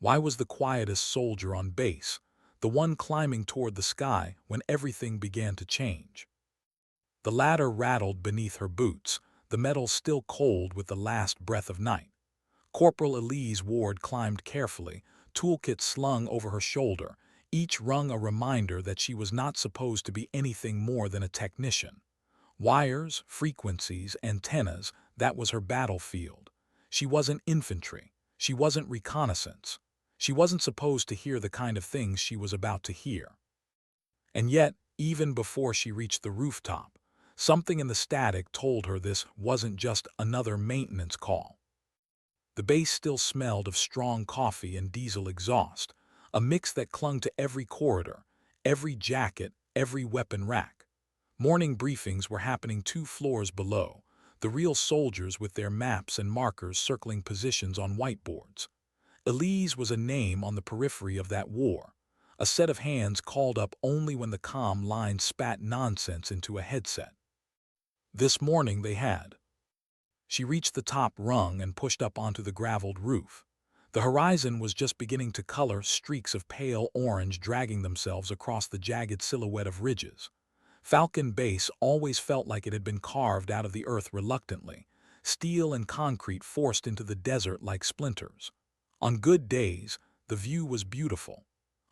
Why was the quietest soldier on base, the one climbing toward the sky when everything began to change? The ladder rattled beneath her boots, the metal still cold with the last breath of night. Corporal Elise Ward climbed carefully, toolkit slung over her shoulder, each rung a reminder that she was not supposed to be anything more than a technician. Wires, frequencies, antennas, that was her battlefield. She wasn't infantry. She wasn't reconnaissance. She wasn't supposed to hear the kind of things she was about to hear. And yet, even before she reached the rooftop, something in the static told her this wasn't just another maintenance call. The base still smelled of strong coffee and diesel exhaust, a mix that clung to every corridor, every jacket, every weapon rack. Morning briefings were happening 2 floors below, the real soldiers with their maps and markers circling positions on whiteboards. Elise was a name on the periphery of that war, a set of hands called up only when the comm line spat nonsense into a headset. This morning they had. She reached the top rung and pushed up onto the graveled roof. The horizon was just beginning to color, streaks of pale orange dragging themselves across the jagged silhouette of ridges. Falcon Base always felt like it had been carved out of the earth reluctantly, steel and concrete forced into the desert like splinters. On good days, the view was beautiful.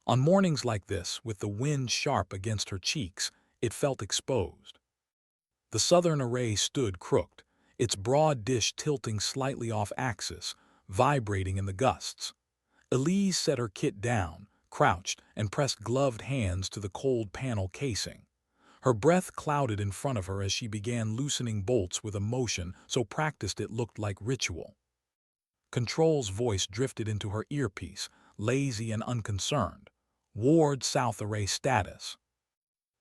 On mornings like this, with the wind sharp against her cheeks, it felt exposed. The southern array stood crooked, its broad dish tilting slightly off axis, vibrating in the gusts. Elise set her kit down, crouched, and pressed gloved hands to the cold panel casing. Her breath clouded in front of her as she began loosening bolts with a motion so practiced it looked like ritual. Control's voice drifted into her earpiece, lazy and unconcerned. Ward South Array status.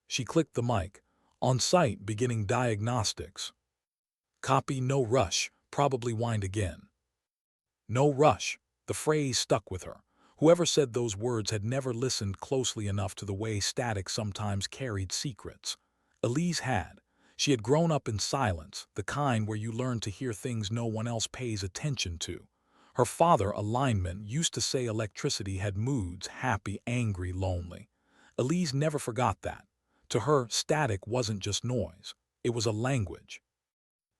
She clicked the mic. On site, beginning diagnostics. Copy, no rush, probably wind again. No rush. The phrase stuck with her. Whoever said those words had never listened closely enough to the way static sometimes carried secrets. Elise had. She had grown up in silence, the kind where you learn to hear things no one else pays attention to. Her father, a lineman, used to say electricity had moods, happy, angry, lonely. Elise never forgot that. To her, static wasn't just noise. It was a language.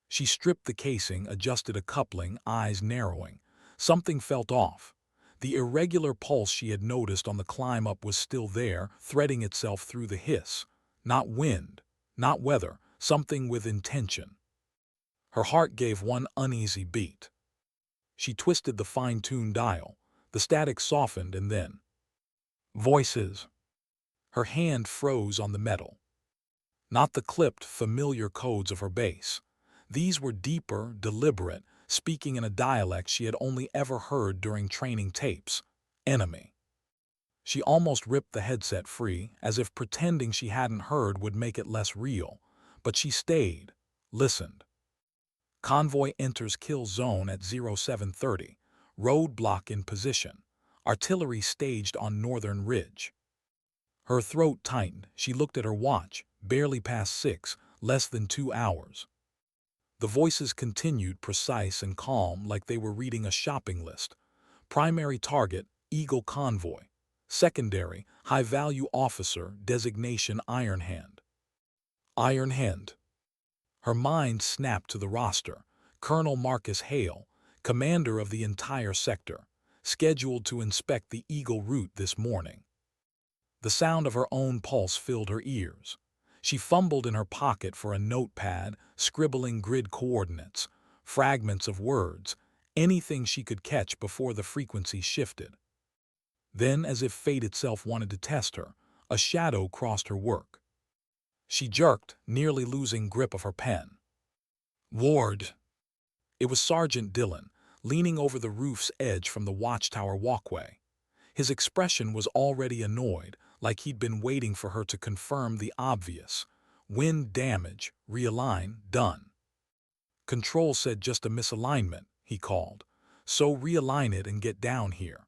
She stripped the casing, adjusted a coupling, eyes narrowing. Something felt off. The irregular pulse she had noticed on the climb up was still there, threading itself through the hiss. Not wind, not weather, something with intention. Her heart gave one uneasy beat. She twisted the fine-tuned dial. The static softened and then. Voices. Her hand froze on the metal. Not the clipped, familiar codes of her base. These were deeper, deliberate, speaking in a dialect she had only ever heard during training tapes. Enemy. She almost ripped the headset free, as if pretending she hadn't heard would make it less real. But she stayed, listened. Convoy enters kill zone at 0730. Roadblock in position. Artillery staged on northern ridge. Her throat tightened. She looked at her watch. Barely past 6, less than 2 hours. The voices continued, precise and calm, like they were reading a shopping list. Primary target, Eagle Convoy. Secondary, high-value officer, designation Iron Hand. Iron Hand. Her mind snapped to the roster. Colonel Marcus Hale, commander of the entire sector, scheduled to inspect the Eagle route this morning. The sound of her own pulse filled her ears. She fumbled in her pocket for a notepad, scribbling grid coordinates, fragments of words, anything she could catch before the frequency shifted. Then, as if fate itself wanted to test her, a shadow crossed her work. She jerked, nearly losing grip of her pen. Ward. It was Sergeant Dillon, leaning over the roof's edge from the watchtower walkway. His expression was already annoyed, like he'd been waiting for her to confirm the obvious. Wind damage, realign, done. Control said just a misalignment, he called. So realign it and get down here.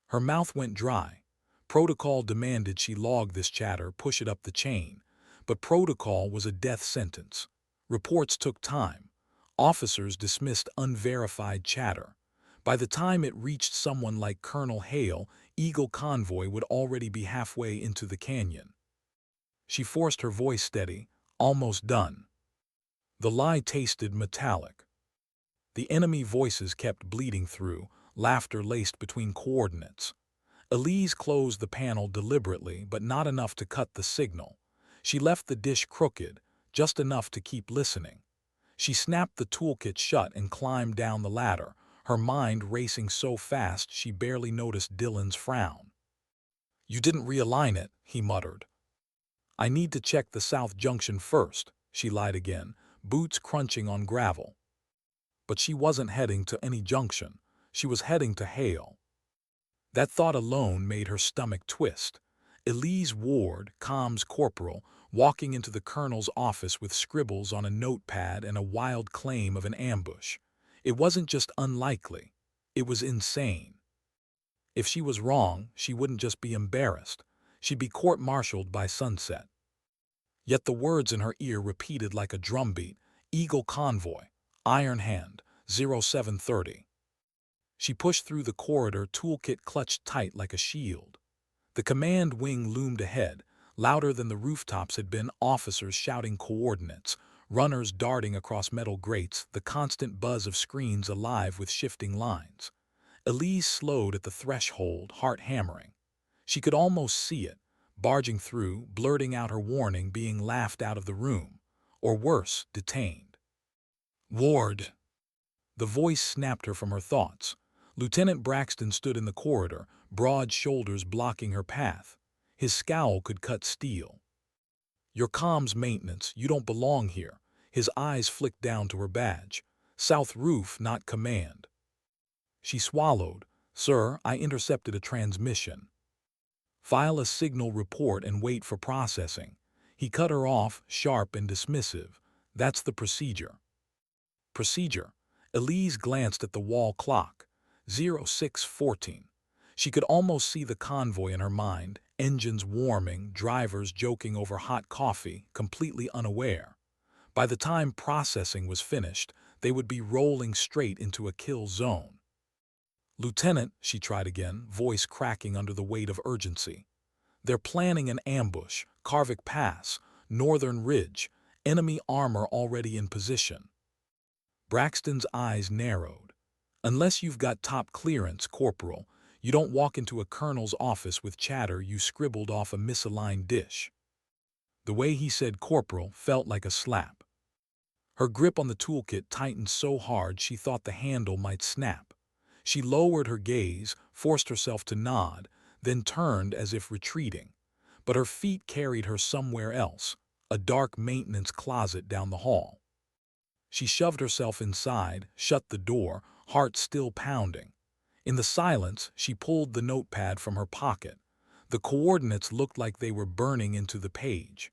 Her mouth went dry. Protocol demanded she log this chatter, push it up the chain. But protocol was a death sentence. Reports took time. Officers dismissed unverified chatter. By the time it reached someone like Colonel Hale, Eagle Convoy would already be halfway into the canyon. She forced her voice steady, almost done. The lie tasted metallic. The enemy voices kept bleeding through, laughter laced between coordinates. Elise closed the panel deliberately, but not enough to cut the signal. She left the dish crooked, just enough to keep listening. She snapped the toolkit shut and climbed down the ladder, her mind racing so fast she barely noticed Dylan's frown. "You didn't realign it," he muttered. "I need to check the south junction first," she lied again, boots crunching on gravel. But she wasn't heading to any junction. She was heading to Hale. That thought alone made her stomach twist. Elise Ward, comms corporal, walking into the colonel's office with scribbles on a notepad and a wild claim of an ambush. It wasn't just unlikely. It was insane. If she was wrong, she wouldn't just be embarrassed. She'd be court-martialed by sunset. Yet the words in her ear repeated like a drumbeat: Eagle Convoy, Iron Hand, 0730. She pushed through the corridor, toolkit clutched tight like a shield. The command wing loomed ahead, louder than the rooftops had been, officers shouting coordinates, runners darting across metal grates, the constant buzz of screens alive with shifting lines. Elise slowed at the threshold, heart hammering. She could almost see it, barging through, blurting out her warning, being laughed out of the room, or worse, detained. "Ward!" The voice snapped her from her thoughts. Lieutenant Braxton stood in the corridor, broad shoulders blocking her path. His scowl could cut steel. "Your comms maintenance, you don't belong here." His eyes flicked down to her badge. "South roof, not command." She swallowed. "Sir, I intercepted a transmission." "File a signal report and wait for processing." He cut her off, sharp and dismissive. "That's the procedure." Procedure? Elise glanced at the wall clock. 0614. She could almost see the convoy in her mind, engines warming, drivers joking over hot coffee, completely unaware. By the time processing was finished, they would be rolling straight into a kill zone. "Lieutenant," she tried again, voice cracking under the weight of urgency. "They're planning an ambush, Carvick Pass, Northern Ridge, enemy armor already in position." Braxton's eyes narrowed. "Unless you've got top clearance, Corporal, you don't walk into a colonel's office with chatter you scribbled off a misaligned dish." The way he said Corporal felt like a slap. Her grip on the toolkit tightened so hard she thought the handle might snap. She lowered her gaze, forced herself to nod, then turned as if retreating. But her feet carried her somewhere else, a dark maintenance closet down the hall. She shoved herself inside, shut the door, heart still pounding. In the silence, she pulled the notepad from her pocket. The coordinates looked like they were burning into the page.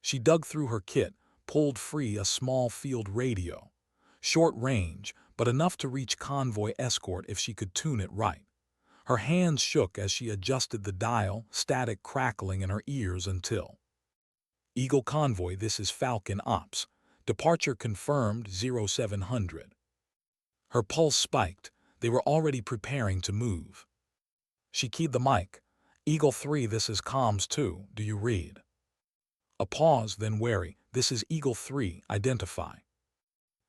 She dug through her kit, pulled free a small field radio. Short range, but enough to reach convoy escort if she could tune it right. Her hands shook as she adjusted the dial, static crackling in her ears until... "Eagle Convoy, this is Falcon Ops. Departure confirmed 0700. Her pulse spiked. They were already preparing to move. She keyed the mic. "Eagle 3, this is comms 2. Do you read?" A pause, then wary. "This is Eagle 3. Identify."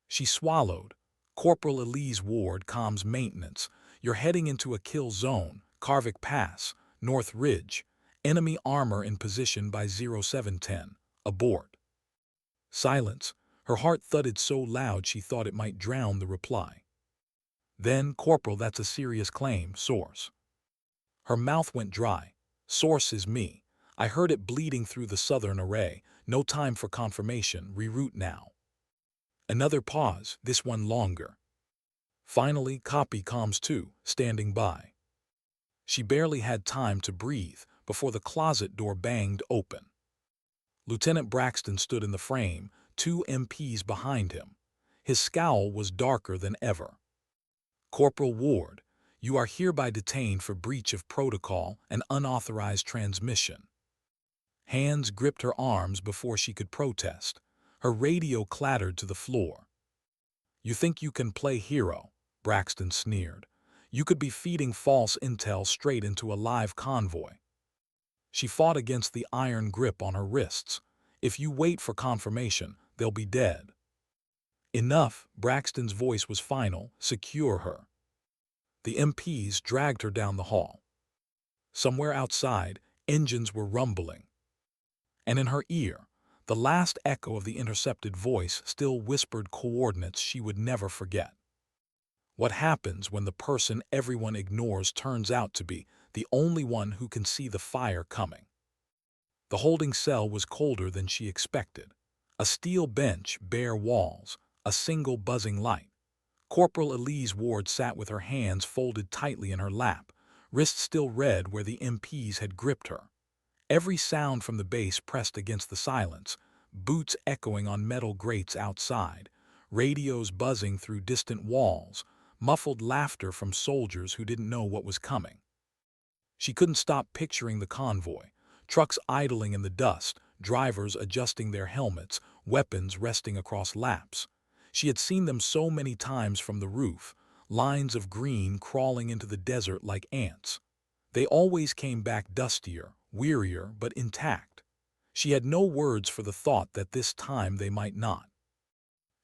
She swallowed. "Corporal Elise Ward, comms maintenance. You're heading into a kill zone, Carvick Pass, North Ridge. Enemy armor in position by 0710. Abort." Silence. Her heart thudded so loud she thought it might drown the reply. Then, "Corporal, that's a serious claim. Source." Her mouth went dry. "Source is me. I heard it bleeding through the southern array. No time for confirmation. Reroute now." Another pause, this one longer. Finally, "Copy comms 2, standing by." She barely had time to breathe before the closet door banged open. Lieutenant Braxton stood in the frame, 2 MPs behind him. His scowl was darker than ever. "Corporal Ward, you are hereby detained for breach of protocol and unauthorized transmission." Hands gripped her arms before she could protest. Her radio clattered to the floor. "You think you can play hero? Braxton sneered. "You could be feeding false intel straight into a live convoy." She fought against the iron grip on her wrists. "If you wait for confirmation, they'll be dead." "Enough," Braxton's voice was final. "Secure her." The MPs dragged her down the hall. Somewhere outside, engines were rumbling. And in her ear, the last echo of the intercepted voice still whispered coordinates she would never forget. What happens when the person everyone ignores turns out to be the only one who can see the fire coming? The holding cell was colder than she expected. A steel bench, bare walls, a single buzzing light. Corporal Elise Ward sat with her hands folded tightly in her lap, wrists still red where the MPs had gripped her. Every sound from the base pressed against the silence, boots echoing on metal grates outside, radios buzzing through distant walls, muffled laughter from soldiers who didn't know what was coming. She couldn't stop picturing the convoy, trucks idling in the dust, drivers adjusting their helmets, weapons resting across laps. She had seen them so many times from the roof, lines of green crawling into the desert like ants. They always came back dustier, wearier, but intact. She had no words for the thought that this time they might not.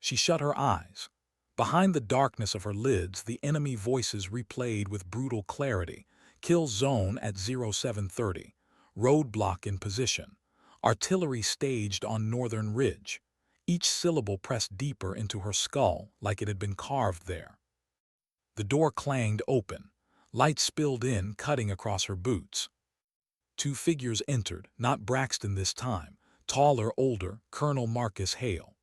She shut her eyes. Behind the darkness of her lids, the enemy voices replayed with brutal clarity. Kill zone at 0730. Roadblock in position. Artillery staged on northern ridge. Each syllable pressed deeper into her skull like it had been carved there. The door clanged open. Light spilled in, cutting across her boots. Two figures entered, not Braxton this time. Taller, older, Colonel Marcus Hale.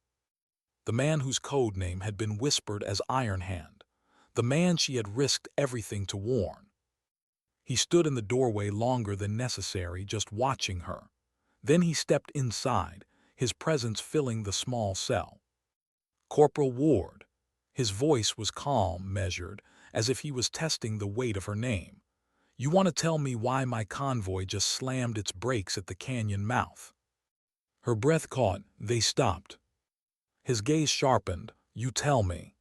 The man whose code name had been whispered as Iron Hand. The man she had risked everything to warn. He stood in the doorway longer than necessary, just watching her. Then he stepped inside, his presence filling the small cell. "Corporal Ward." His voice was calm, measured, as if he was testing the weight of her name. "You want to tell me why my convoy just slammed its brakes at the canyon mouth?" Her breath caught. They stopped. His gaze sharpened. "You tell me."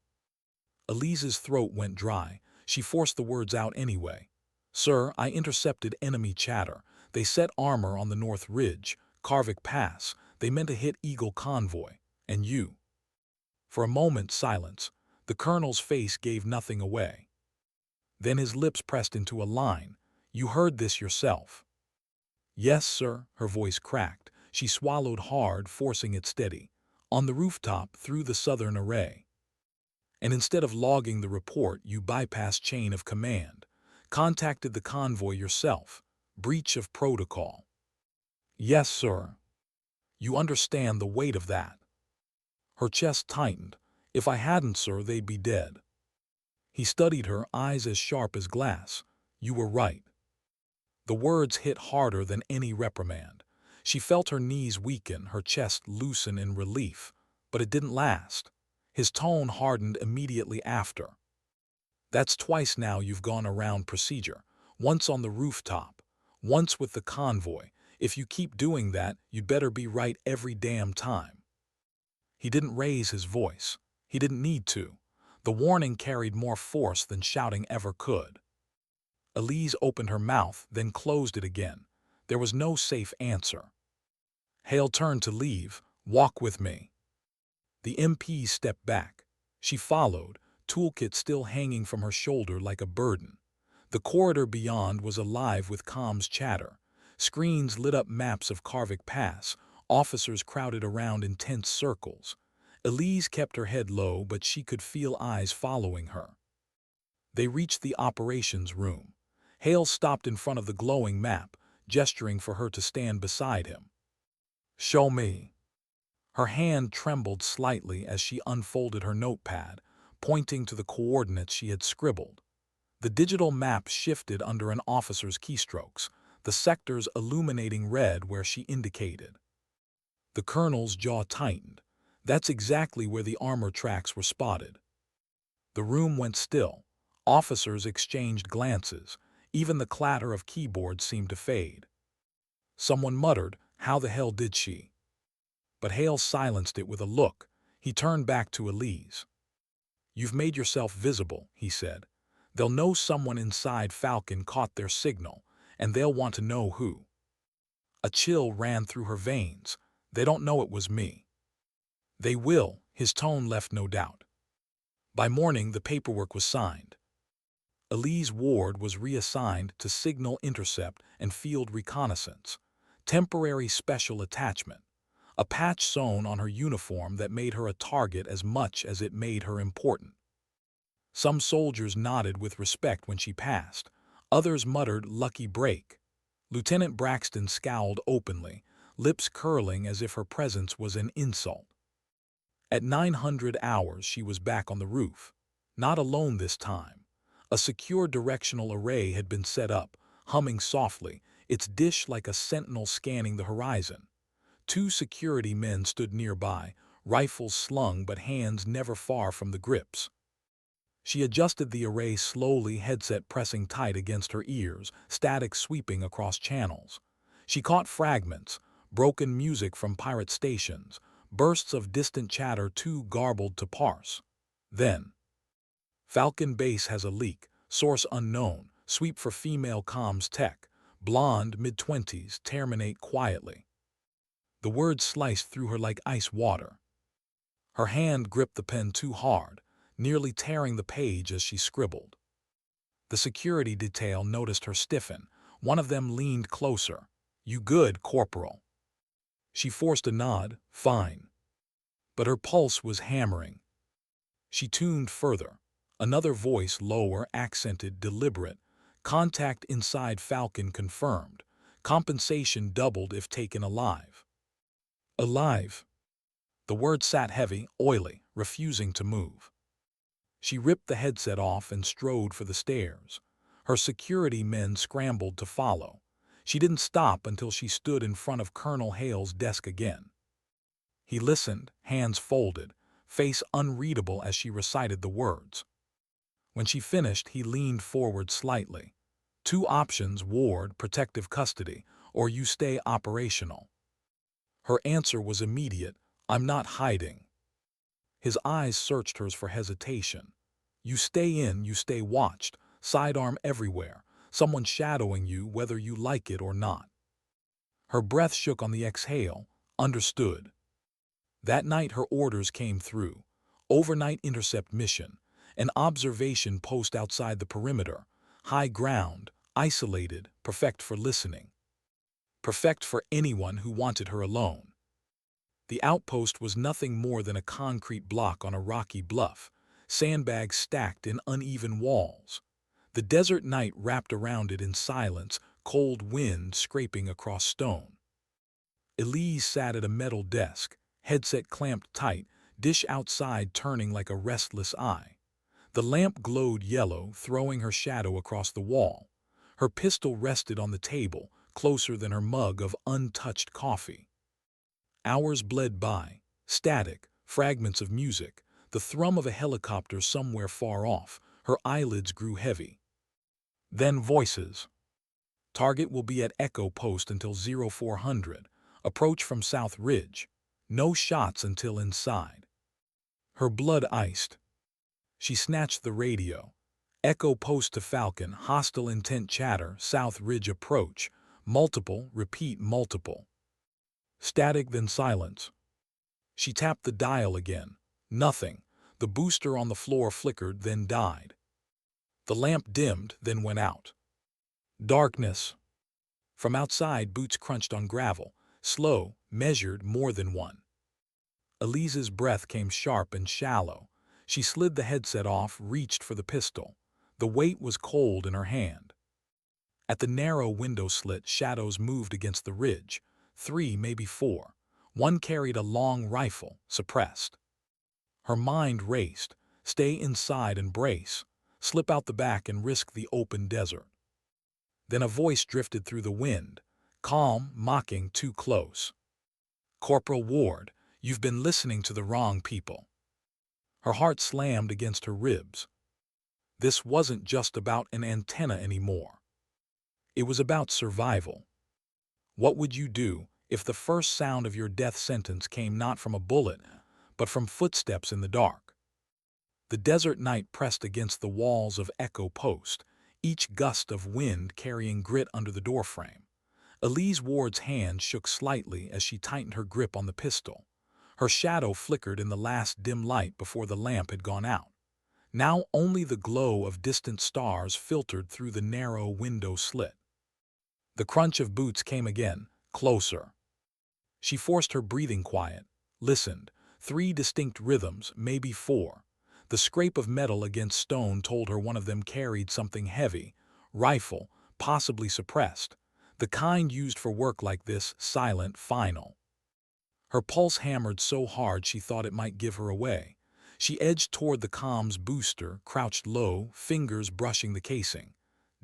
Elise's throat went dry. She forced the words out anyway. "Sir, I intercepted enemy chatter. They set armor on the North Ridge, Carvick Pass. They meant to hit Eagle Convoy. And you." For a moment, silence. The colonel's face gave nothing away. Then his lips pressed into a line. "You heard this yourself." "Yes, sir." Her voice cracked. She swallowed hard, forcing it steady. "On the rooftop, through the southern array. And instead of logging the report, you bypassed chain of command. Contacted the convoy yourself. Breach of protocol." "Yes, sir." "You understand the weight of that?" Her chest tightened. "If I hadn't, sir, they'd be dead." He studied her, eyes as sharp as glass. "You were right." The words hit harder than any reprimand. She felt her knees weaken, her chest loosen in relief. But it didn't last. His tone hardened immediately after. "That's twice now you've gone around procedure. Once on the rooftop. Once with the convoy. If you keep doing that, you'd better be right every damn time." He didn't raise his voice. He didn't need to. The warning carried more force than shouting ever could. Elise opened her mouth, then closed it again. There was no safe answer. Hale turned to leave. "Walk with me." The MP stepped back. She followed, toolkit still hanging from her shoulder like a burden. The corridor beyond was alive with comms chatter. Screens lit up maps of Carvick Pass. Officers crowded around in tense circles. Elise kept her head low, but she could feel eyes following her. They reached the operations room. Hale stopped in front of the glowing map, gesturing for her to stand beside him. "Show me." Her hand trembled slightly as she unfolded her notepad, pointing to the coordinates she had scribbled. The digital map shifted under an officer's keystrokes, the sectors illuminating red where she indicated. The colonel's jaw tightened. That's exactly where the armor tracks were spotted. The room went still. Officers exchanged glances. Even the clatter of keyboards seemed to fade. Someone muttered, "How the hell did she?" But Hale silenced it with a look. He turned back to Elise. "You've made yourself visible," he said. "They'll know someone inside Falcon caught their signal, and they'll want to know who." A chill ran through her veins. "They don't know it was me." "They will," his tone left no doubt. By morning, the paperwork was signed. Elise Ward was reassigned to signal intercept and field reconnaissance, temporary special attachment, a patch sewn on her uniform that made her a target as much as it made her important. Some soldiers nodded with respect when she passed. Others muttered, "Lucky break." Lieutenant Braxton scowled openly, lips curling as if her presence was an insult. At 900 hours, she was back on the roof. Not alone this time. A secure directional array had been set up, humming softly, its dish like a sentinel scanning the horizon. 2 security men stood nearby, rifles slung but hands never far from the grips. She adjusted the array slowly, headset pressing tight against her ears, static sweeping across channels. She caught fragments, broken music from pirate stations, bursts of distant chatter too garbled to parse. Then, "Falcon Base has a leak, source unknown, sweep for female comms tech, blonde, mid-20s, terminate quietly." The words sliced through her like ice water. Her hand gripped the pen too hard, nearly tearing the page as she scribbled. The security detail noticed her stiffen. One of them leaned closer. "You good, Corporal?" She forced a nod. "Fine." But her pulse was hammering. She tuned further. Another voice, lower, accented, deliberate. "Contact inside Falcon confirmed. Compensation doubled if taken alive." Alive? The word sat heavy, oily, refusing to move. She ripped the headset off and strode for the stairs. Her security men scrambled to follow. She didn't stop until she stood in front of Colonel Hale's desk again. He listened, hands folded, face unreadable as she recited the words. When she finished, he leaned forward slightly. "2 options, Ward, protective custody, or you stay operational." Her answer was immediate. "I'm not hiding." His eyes searched hers for hesitation. "You stay in, you stay watched, sidearm everywhere, someone shadowing you whether you like it or not." Her breath shook on the exhale. Understood. That night her orders came through. Overnight intercept mission. An observation post outside the perimeter. High ground, isolated, perfect for listening. Perfect for anyone who wanted her alone. The outpost was nothing more than a concrete block on a rocky bluff, sandbags stacked in uneven walls. The desert night wrapped around it in silence, cold wind scraping across stone. Elise sat at a metal desk, headset clamped tight, dish outside turning like a restless eye. The lamp glowed yellow, throwing her shadow across the wall. Her pistol rested on the table, closer than her mug of untouched coffee. Hours bled by, static, fragments of music, the thrum of a helicopter somewhere far off. Her eyelids grew heavy. Then voices. "Target will be at Echo Post until 0400. Approach from South Ridge. No shots until inside." Her blood iced. She snatched the radio. "Echo Post to Falcon, hostile intent chatter, South Ridge approach. Multiple, repeat multiple." Static, then silence. She tapped the dial again. Nothing. The booster on the floor flickered, then died. The lamp dimmed, then went out. Darkness. From outside, boots crunched on gravel, slow, measured, more than one. Elise's breath came sharp and shallow. She slid the headset off, reached for the pistol. The weight was cold in her hand. At the narrow window slit, shadows moved against the ridge. 3, maybe 4. One carried a long rifle, suppressed. Her mind raced. Stay inside and brace. Slip out the back and risk the open desert. Then a voice drifted through the wind, calm, mocking, too close. "Corporal Ward, you've been listening to the wrong people." Her heart slammed against her ribs. This wasn't just about an antenna anymore. It was about survival. What would you do if the first sound of your death sentence came not from a bullet, but from footsteps in the dark? The desert night pressed against the walls of Echo Post, each gust of wind carrying grit under the doorframe. Elise Ward's hand shook slightly as she tightened her grip on the pistol. Her shadow flickered in the last dim light before the lamp had gone out. Now only the glow of distant stars filtered through the narrow window slit. The crunch of boots came again, closer. She forced her breathing quiet, listened. 3 distinct rhythms, maybe 4. The scrape of metal against stone told her one of them carried something heavy, rifle, possibly suppressed. The kind used for work like this, silent, final. Her pulse hammered so hard she thought it might give her away. She edged toward the comm's booster, crouched low, fingers brushing the casing.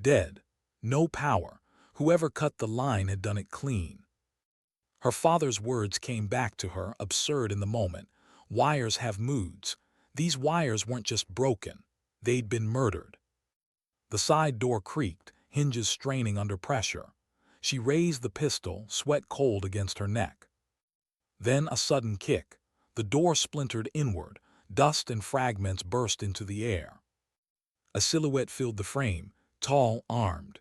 Dead. No power. Whoever cut the line had done it clean. Her father's words came back to her, absurd in the moment. Wires have moods. These wires weren't just broken. They'd been murdered. The side door creaked, hinges straining under pressure. She raised the pistol, sweat cold against her neck. Then a sudden kick. The door splintered inward. Dust and fragments burst into the air. A silhouette filled the frame, tall, armed.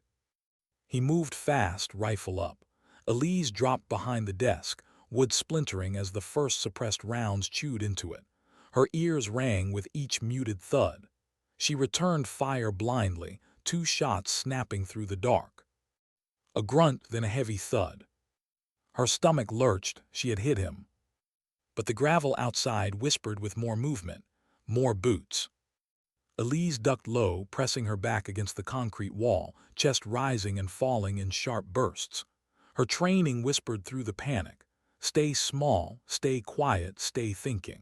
He moved fast, rifle up. Elise dropped behind the desk, wood splintering as the first suppressed rounds chewed into it. Her ears rang with each muted thud. She returned fire blindly, 2 shots snapping through the dark. A grunt, then a heavy thud. Her stomach lurched, she had hit him. But the gravel outside whispered with more movement, more boots. Elise ducked low, pressing her back against the concrete wall, chest rising and falling in sharp bursts. Her training whispered through the panic. Stay small, stay quiet, stay thinking.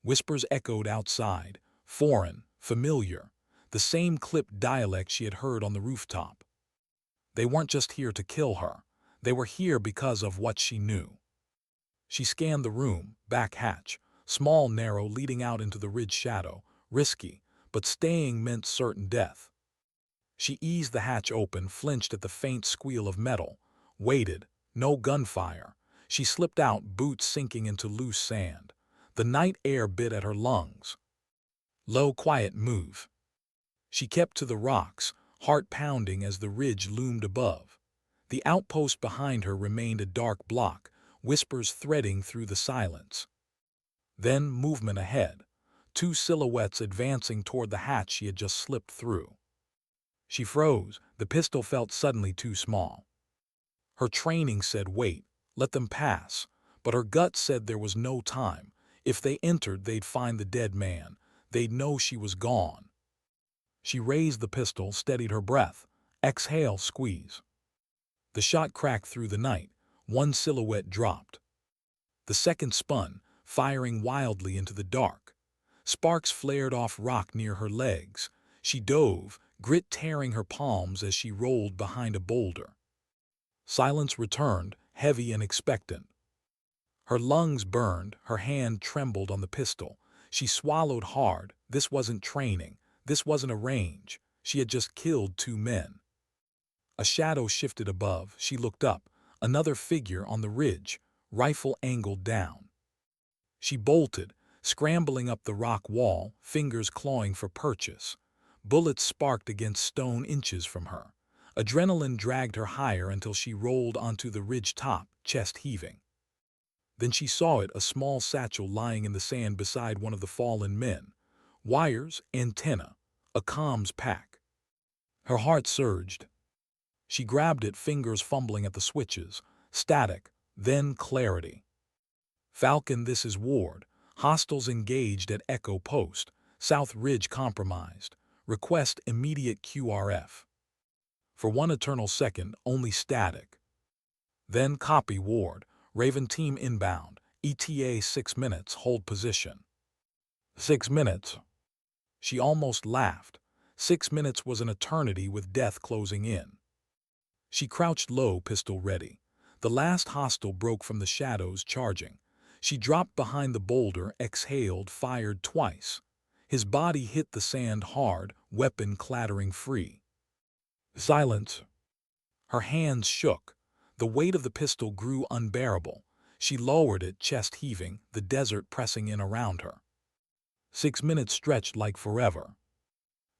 Whispers echoed outside, foreign, familiar, the same clipped dialect she had heard on the rooftop. They weren't just here to kill her. They were here because of what she knew. She scanned the room, back hatch, small, narrow, leading out into the ridge shadow, risky, but staying meant certain death. She eased the hatch open, flinched at the faint squeal of metal, waited, no gunfire. She slipped out, boots sinking into loose sand. The night air bit at her lungs. Low, quiet move. She kept to the rocks, heart pounding as the ridge loomed above. The outpost behind her remained a dark block, whispers threading through the silence. Then movement ahead, 2 silhouettes advancing toward the hatch she had just slipped through. She froze, the pistol felt suddenly too small. Her training said wait, let them pass, but her gut said there was no time. If they entered, they'd find the dead man. They'd know she was gone. She raised the pistol, steadied her breath. Exhale, squeeze. The shot cracked through the night. 1 silhouette dropped. The second spun, firing wildly into the dark. Sparks flared off rock near her legs. She dove, grit tearing her palms as she rolled behind a boulder. Silence returned, heavy and expectant. Her lungs burned, her hand trembled on the pistol. She swallowed hard. This wasn't training. This wasn't a range. She had just killed 2 men. A shadow shifted above. She looked up. Another figure on the ridge, rifle angled down. She bolted, scrambling up the rock wall, fingers clawing for purchase. Bullets sparked against stone inches from her. Adrenaline dragged her higher until she rolled onto the ridge top, chest heaving. Then she saw it, a small satchel lying in the sand beside one of the fallen men. Wires, antenna, a comms pack. Her heart surged. She grabbed it, fingers fumbling at the switches. Static, then clarity. Falcon, this is Ward. Hostiles engaged at Echo Post. South Ridge compromised. Request immediate QRF. For 1 eternal second, only static. Then copy Ward. Raven team inbound. ETA 6 minutes, hold position. 6 minutes. She almost laughed. 6 minutes was an eternity with death closing in. She crouched low, pistol ready. The last hostile broke from the shadows, charging. She dropped behind the boulder, exhaled, fired twice. His body hit the sand hard, weapon clattering free. Silence. Her hands shook. The weight of the pistol grew unbearable. She lowered it, chest heaving, the desert pressing in around her. 6 minutes stretched like forever.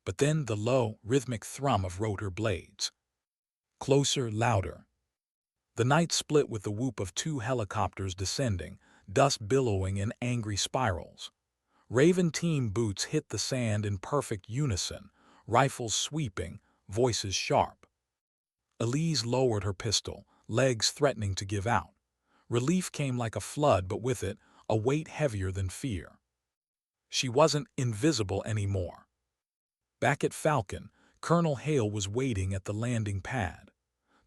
But then the low, rhythmic thrum of rotor blades. Closer, louder. The night split with the whoop of 2 helicopters descending, dust billowing in angry spirals. Raven team boots hit the sand in perfect unison, rifles sweeping, voices sharp. Elise lowered her pistol, legs threatening to give out. Relief came like a flood, but with it, a weight heavier than fear. She wasn't invisible anymore. Back at Falcon, Colonel Hale was waiting at the landing pad.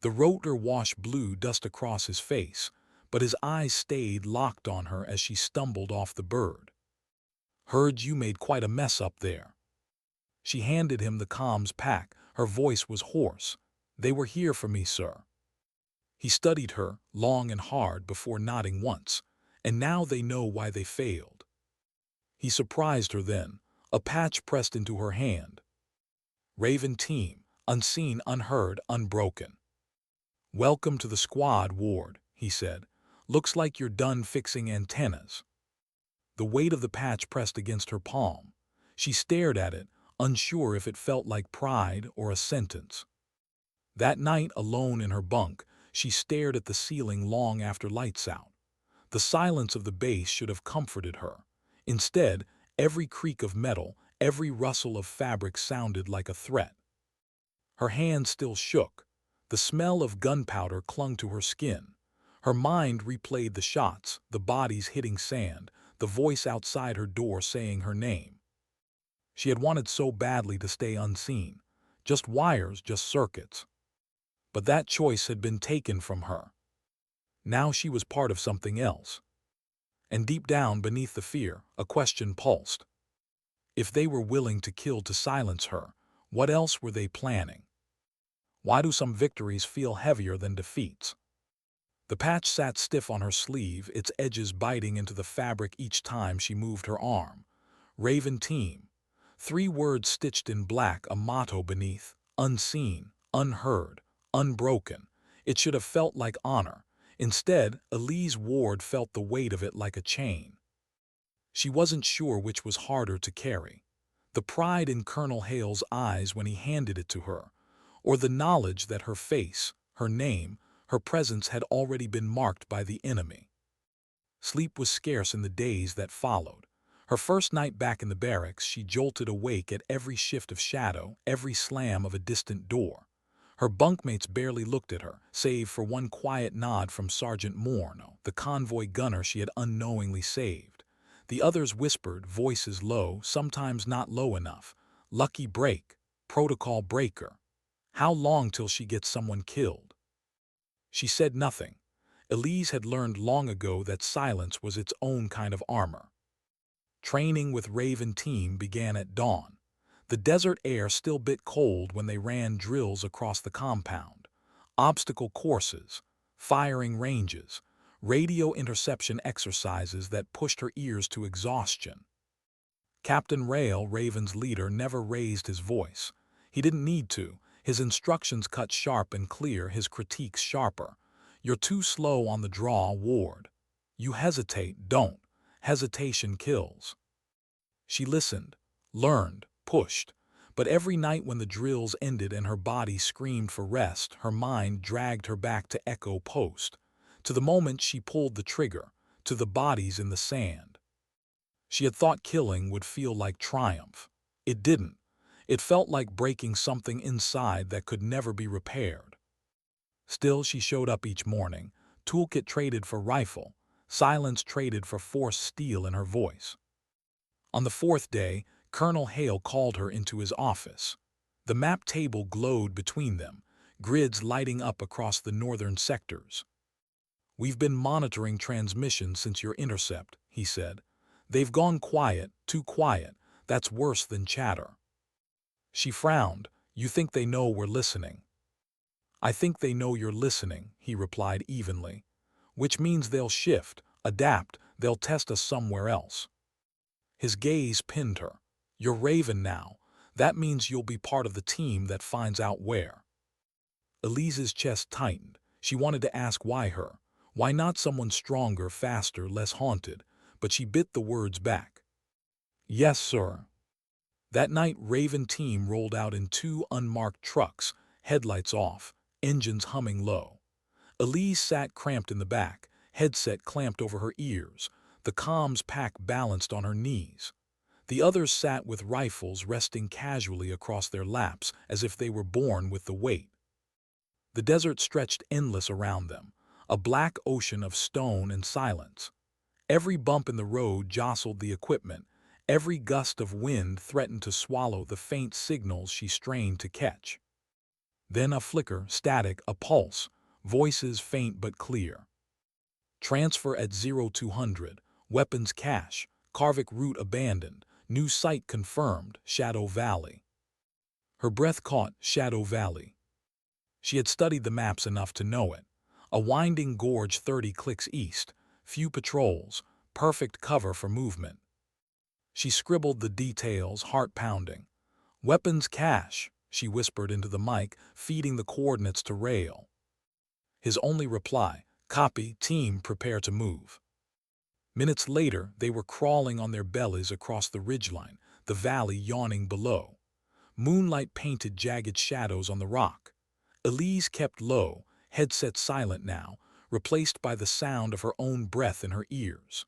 The rotor washed blue dust across his face, but his eyes stayed locked on her as she stumbled off the bird. "Heard you made quite a mess up there." She handed him the comms pack. Her voice was hoarse. "They were here for me, sir." He studied her, long and hard, before nodding once. "And now they know why they failed." He surprised her then, a patch pressed into her hand. "Raven team, unseen, unheard, unbroken." "Welcome to the squad, Ward," he said. "Looks like you're done fixing antennas." The weight of the patch pressed against her palm. She stared at it, unsure if it felt like pride or a sentence. That night, alone in her bunk, she stared at the ceiling long after lights out. The silence of the base should have comforted her. Instead, every creak of metal, every rustle of fabric sounded like a threat. Her hands still shook. The smell of gunpowder clung to her skin. Her mind replayed the shots, the bodies hitting sand, the voice outside her door saying her name. She had wanted so badly to stay unseen. Just wires, just circuits. But that choice had been taken from her. Now she was part of something else. And deep down beneath the fear, a question pulsed. If they were willing to kill to silence her, what else were they planning? Why do some victories feel heavier than defeats? The patch sat stiff on her sleeve, its edges biting into the fabric each time she moved her arm. Raven team. 3 words stitched in black, a motto beneath. Unseen, unheard, unbroken. It should have felt like honor. Instead, Elise Ward felt the weight of it like a chain. She wasn't sure which was harder to carry. The pride in Colonel Hale's eyes when he handed it to her, or the knowledge that her face, her name, her presence had already been marked by the enemy. Sleep was scarce in the days that followed. Her first night back in the barracks, she jolted awake at every shift of shadow, every slam of a distant door. Her bunkmates barely looked at her, save for one quiet nod from Sergeant Morno, the convoy gunner she had unknowingly saved. The others whispered, voices low, sometimes not low enough. "Lucky break. Protocol breaker. How long till she gets someone killed?" She said nothing. Elise had learned long ago that silence was its own kind of armor. Training with Raven team began at dawn. The desert air still bit cold when they ran drills across the compound. Obstacle courses, firing ranges, radio interception exercises that pushed her ears to exhaustion. Captain Rail, Raven's leader, never raised his voice. He didn't need to. His instructions cut sharp and clear, his critiques sharper. "You're too slow on the draw, Ward. You hesitate, don't. Hesitation kills." She listened, learned, pushed. But every night when the drills ended and her body screamed for rest, her mind dragged her back to Echo Post, to the moment she pulled the trigger, to the bodies in the sand. She had thought killing would feel like triumph. It didn't. It felt like breaking something inside that could never be repaired. Still, she showed up each morning, toolkit traded for rifle, silence traded for forced steel in her voice. On the 4th day, Colonel Hale called her into his office. The map table glowed between them, grids lighting up across the northern sectors. "We've been monitoring transmissions since your intercept," he said. "They've gone quiet, too quiet. That's worse than chatter." She frowned. "You think they know we're listening?" "I think they know you're listening," he replied evenly. "Which means they'll shift, adapt, they'll test us somewhere else." His gaze pinned her. "You're Raven now. That means you'll be part of the team that finds out where." Elise's chest tightened. She wanted to ask why her. Why not someone stronger, faster, less haunted? But she bit the words back. Yes, sir. That night, Raven team rolled out in two unmarked trucks, headlights off, engines humming low. Elise sat cramped in the back, headset clamped over her ears, the comms pack balanced on her knees. The others sat with rifles resting casually across their laps as if they were born with the weight. The desert stretched endless around them, a black ocean of stone and silence. Every bump in the road jostled the equipment, every gust of wind threatened to swallow the faint signals she strained to catch. Then a flicker, static, a pulse, voices faint but clear. Transfer at 0200, weapons cache, Karvik route abandoned, new site confirmed, Shadow Valley. Her breath caught, Shadow Valley. She had studied the maps enough to know it. A winding gorge 30 clicks east, few patrols, perfect cover for movement. She scribbled the details, heart pounding. Weapons cache, she whispered into the mic, feeding the coordinates to Rail. His only reply, copy, team, prepare to move. Minutes later, they were crawling on their bellies across the ridgeline, the valley yawning below. Moonlight painted jagged shadows on the rock. Elise kept low, headset silent now, replaced by the sound of her own breath in her ears.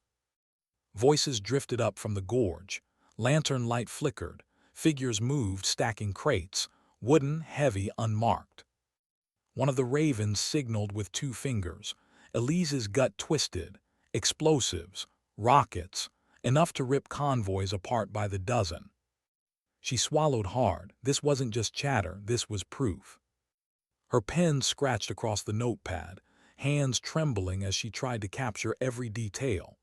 Voices drifted up from the gorge. Lantern light flickered. Figures moved, stacking crates, wooden, heavy, unmarked. One of the ravens signaled with 2 fingers. Elise's gut twisted. Explosives, rockets, enough to rip convoys apart by the dozen. She swallowed hard. This wasn't just chatter, this was proof. Her pen scratched across the notepad, hands trembling as she tried to capture every detail.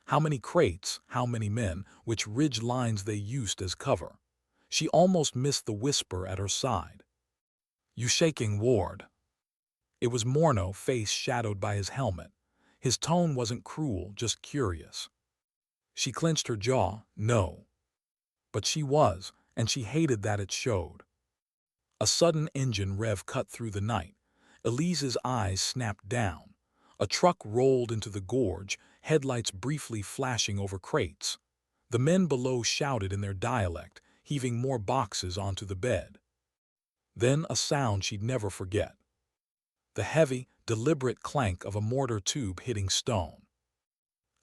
How many crates, how many men, which ridge lines they used as cover. She almost missed the whisper at her side. "You shaking, Ward?" It was Morneau, face shadowed by his helmet. His tone wasn't cruel, just curious. She clenched her jaw, no. But she was, and she hated that it showed. A sudden engine rev cut through the night. Elise's eyes snapped down. A truck rolled into the gorge, headlights briefly flashing over crates. The men below shouted in their dialect, heaving more boxes onto the bed. Then a sound she'd never forget. The heavy, deliberate clank of a mortar tube hitting stone.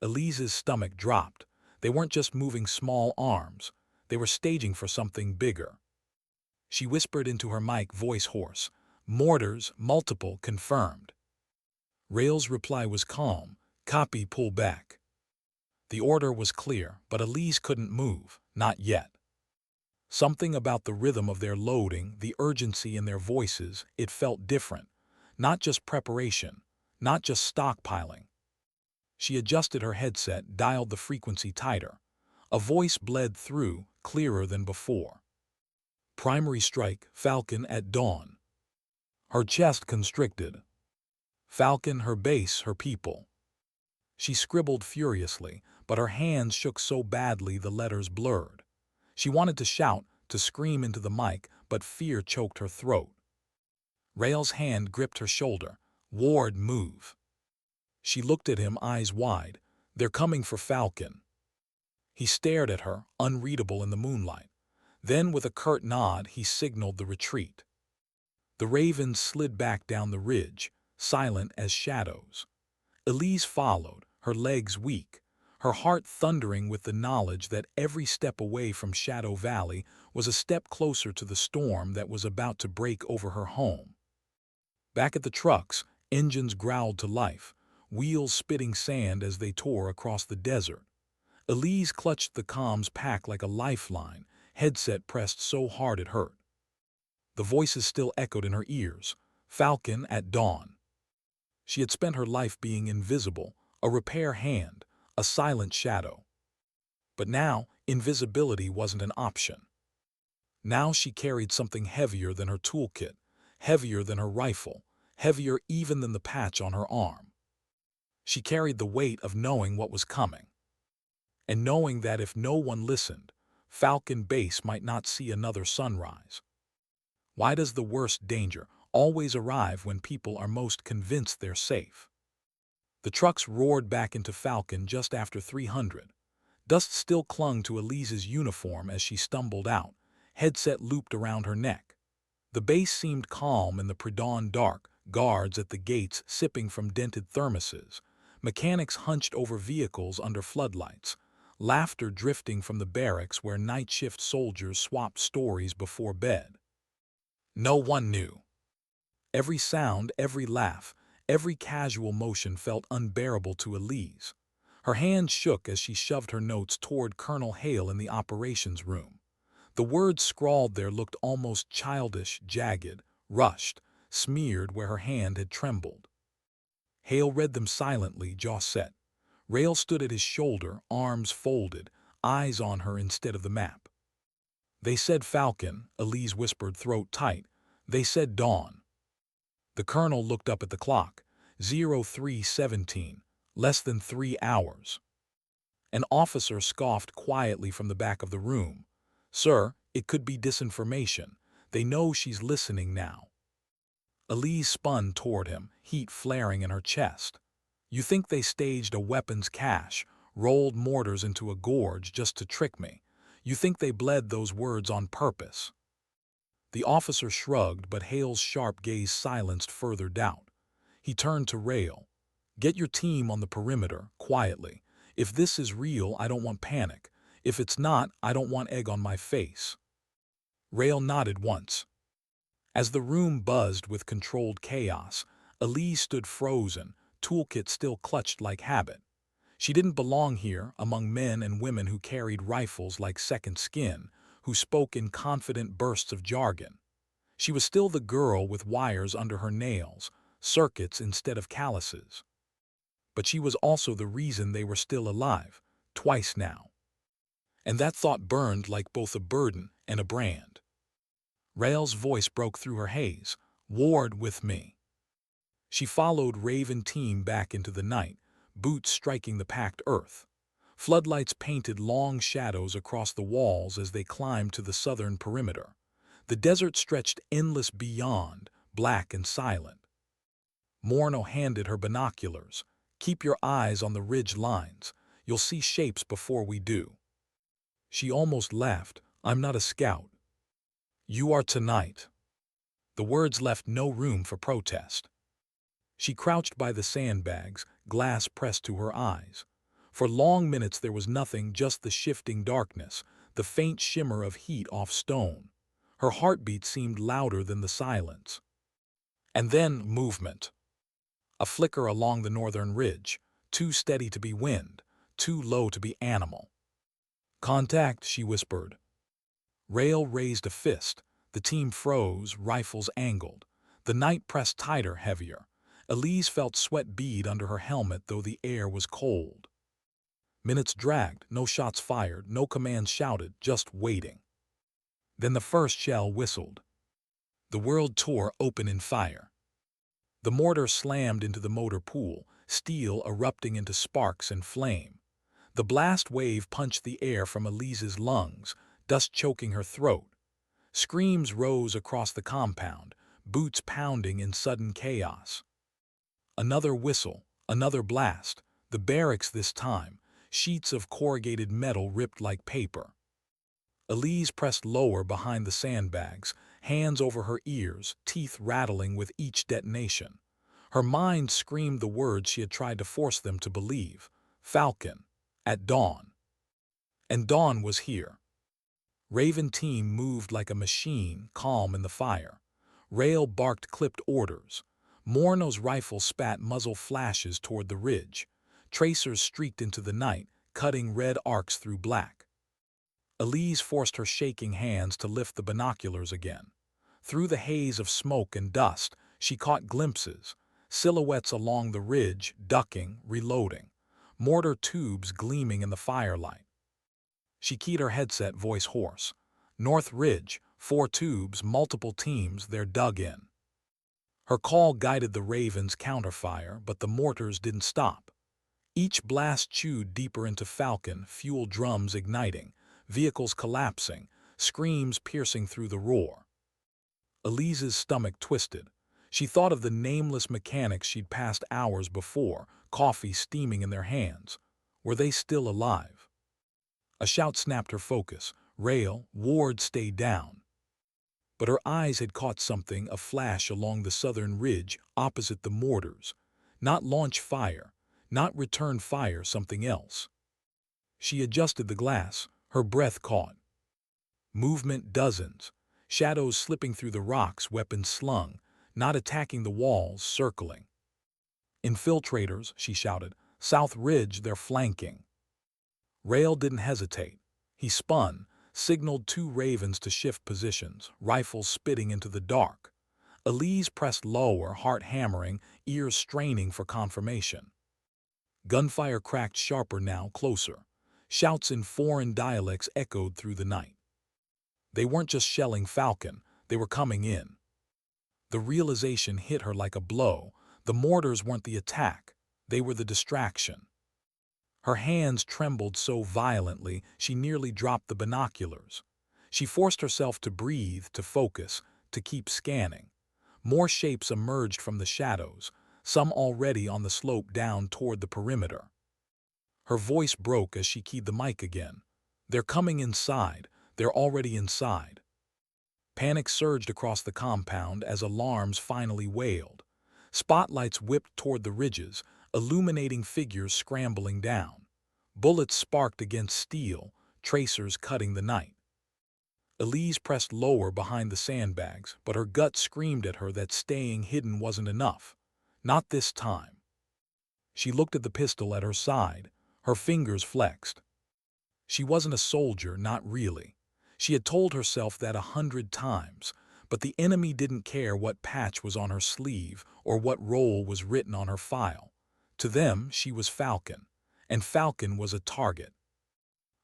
Elise's stomach dropped. They weren't just moving small arms. They were staging for something bigger. She whispered into her mic, voice hoarse. "Mortars, multiple, confirmed." Rail's reply was calm. "Copy, pull back." The order was clear, but Elise couldn't move. Not yet. Something about the rhythm of their loading, the urgency in their voices, it felt different. Not just preparation, not just stockpiling. She adjusted her headset, dialed the frequency tighter. A voice bled through, clearer than before. "Primary strike, Falcon at dawn." Her chest constricted. Falcon, her base, her people. She scribbled furiously, but her hands shook so badly the letters blurred. She wanted to shout, to scream into the mic, but fear choked her throat. Rail's hand gripped her shoulder. "Ward, move." She looked at him, eyes wide. "They're coming for Falcon." He stared at her, unreadable in the moonlight. Then, with a curt nod, he signaled the retreat. The ravens slid back down the ridge, silent as shadows. Elise followed, her legs weak, her heart thundering with the knowledge that every step away from Shadow Valley was a step closer to the storm that was about to break over her home. Back at the trucks, engines growled to life, wheels spitting sand as they tore across the desert. Elise clutched the comms pack like a lifeline, headset pressed so hard it hurt. The voices still echoed in her ears. "Falcon at dawn." She had spent her life being invisible, a repair hand, a silent shadow. But now, invisibility wasn't an option. Now she carried something heavier than her toolkit, heavier than her rifle, heavier even than the patch on her arm. She carried the weight of knowing what was coming. And knowing that if no one listened, Falcon Base might not see another sunrise. Why does the worst danger always arrive when people are most convinced they're safe? The trucks roared back into Falcon just after 300. Dust still clung to Elise's uniform as she stumbled out, headset looped around her neck. The base seemed calm in the pre-dawn dark, guards at the gates sipping from dented thermoses, mechanics hunched over vehicles under floodlights, laughter drifting from the barracks where night-shift soldiers swapped stories before bed. No one knew. Every sound, every laugh, every casual motion felt unbearable to Elise. Her hand shook as she shoved her notes toward Colonel Hale in the operations room. The words scrawled there looked almost childish, jagged, rushed, smeared where her hand had trembled. Hale read them silently, jaw set. Rail stood at his shoulder, arms folded, eyes on her instead of the map. "They said Falcon," Elise whispered, throat tight. "They said dawn." The colonel looked up at the clock. 03:17, less than 3 hours. An officer scoffed quietly from the back of the room. "Sir, it could be disinformation. They know she's listening now." Elise spun toward him, heat flaring in her chest. "You think they staged a weapons cache, rolled mortars into a gorge just to trick me? You think they bled those words on purpose?" The officer shrugged, but Hale's sharp gaze silenced further doubt. He turned to Rail. "Get your team on the perimeter, quietly. If this is real, I don't want panic. If it's not, I don't want egg on my face." Rail nodded once. As the room buzzed with controlled chaos, Elise stood frozen, toolkit still clutched like habit. She didn't belong here among men and women who carried rifles like second skin, who spoke in confident bursts of jargon. She was still the girl with wires under her nails, circuits instead of calluses. But she was also the reason they were still alive, twice now. And that thought burned like both a burden and a brand. Rail's voice broke through her haze. "Ward with me." She followed Raven team back into the night, boots striking the packed earth. Floodlights painted long shadows across the walls as they climbed to the southern perimeter. The desert stretched endless beyond, black and silent. Morno handed her binoculars. "Keep your eyes on the ridge lines. You'll see shapes before we do." She almost laughed. "I'm not a scout." "You are tonight." The words left no room for protest. She crouched by the sandbags, glass pressed to her eyes. For long minutes there was nothing, just the shifting darkness, the faint shimmer of heat off stone. Her heartbeat seemed louder than the silence. And then movement. A flicker along the northern ridge, too steady to be wind, too low to be animal. "Contact," she whispered. Rail raised a fist. The team froze, rifles angled. The night pressed tighter, heavier. Elise felt sweat bead under her helmet, though the air was cold. Minutes dragged, no shots fired, no commands shouted, just waiting. Then the first shell whistled. The world tore open in fire. The mortar slammed into the motor pool, steel erupting into sparks and flame. The blast wave punched the air from Elise's lungs, dust choking her throat. Screams rose across the compound, boots pounding in sudden chaos. Another whistle, another blast, the barracks this time, sheets of corrugated metal ripped like paper. Elise pressed lower behind the sandbags, hands over her ears, teeth rattling with each detonation. Her mind screamed the words she had tried to force them to believe. Falcon. At dawn. And dawn was here. Raven team moved like a machine, calm in the fire. Rail barked clipped orders. Morno's rifle spat muzzle flashes toward the ridge. Tracers streaked into the night, cutting red arcs through black. Elise forced her shaking hands to lift the binoculars again. Through the haze of smoke and dust, she caught glimpses, silhouettes along the ridge, ducking, reloading, mortar tubes gleaming in the firelight. She keyed her headset, voice hoarse. "North Ridge, 4 tubes, multiple teams, they're dug in." Her call guided the Ravens' counterfire, but the mortars didn't stop. Each blast chewed deeper into Falcon, fuel drums igniting, vehicles collapsing, screams piercing through the roar. Elise's stomach twisted. She thought of the nameless mechanics she'd passed hours before, coffee steaming in their hands. Were they still alive? A shout snapped her focus. Rail, Ward, stay down. But her eyes had caught something, a flash along the southern ridge, opposite the mortars. Not launch fire, not return fire, something else. She adjusted the glass, her breath caught. Movement, dozens. Shadows slipping through the rocks, weapons slung, not attacking the walls, circling. Infiltrators, she shouted. South Ridge, they're flanking. Rail didn't hesitate. He spun, signaled two ravens to shift positions, rifles spitting into the dark. Elise pressed lower, heart hammering, ears straining for confirmation. Gunfire cracked sharper now, closer. Shouts in foreign dialects echoed through the night. They weren't just shelling Falcon, they were coming in. The realization hit her like a blow. The mortars weren't the attack, they were the distraction. Her hands trembled so violently she nearly dropped the binoculars. She forced herself to breathe, to focus, to keep scanning. More shapes emerged from the shadows, some already on the slope down toward the perimeter. Her voice broke as she keyed the mic again. They're coming inside. They're already inside. Panic surged across the compound as alarms finally wailed. Spotlights whipped toward the ridges, illuminating figures scrambling down. Bullets sparked against steel, tracers cutting the night. Elise pressed lower behind the sandbags, but her gut screamed at her that staying hidden wasn't enough. Not this time. She looked at the pistol at her side, her fingers flexed. She wasn't a soldier, not really. She had told herself that 100 times, but the enemy didn't care what patch was on her sleeve or what role was written on her file. To them, she was Falcon, and Falcon was a target.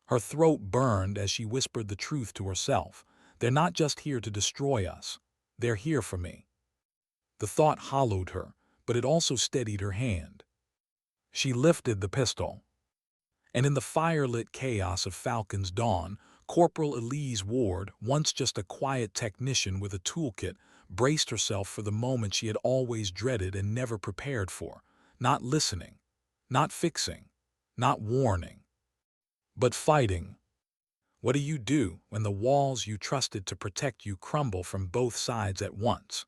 Her throat burned as she whispered the truth to herself. They're not just here to destroy us. They're here for me. The thought hollowed her, but it also steadied her hand. She lifted the pistol. And in the firelit chaos of Falcon's dawn, Corporal Elise Ward, once just a quiet technician with a toolkit, braced herself for the moment she had always dreaded and never prepared for. Not listening, not fixing, not warning, but fighting. What do you do when the walls you trusted to protect you crumble from both sides at once?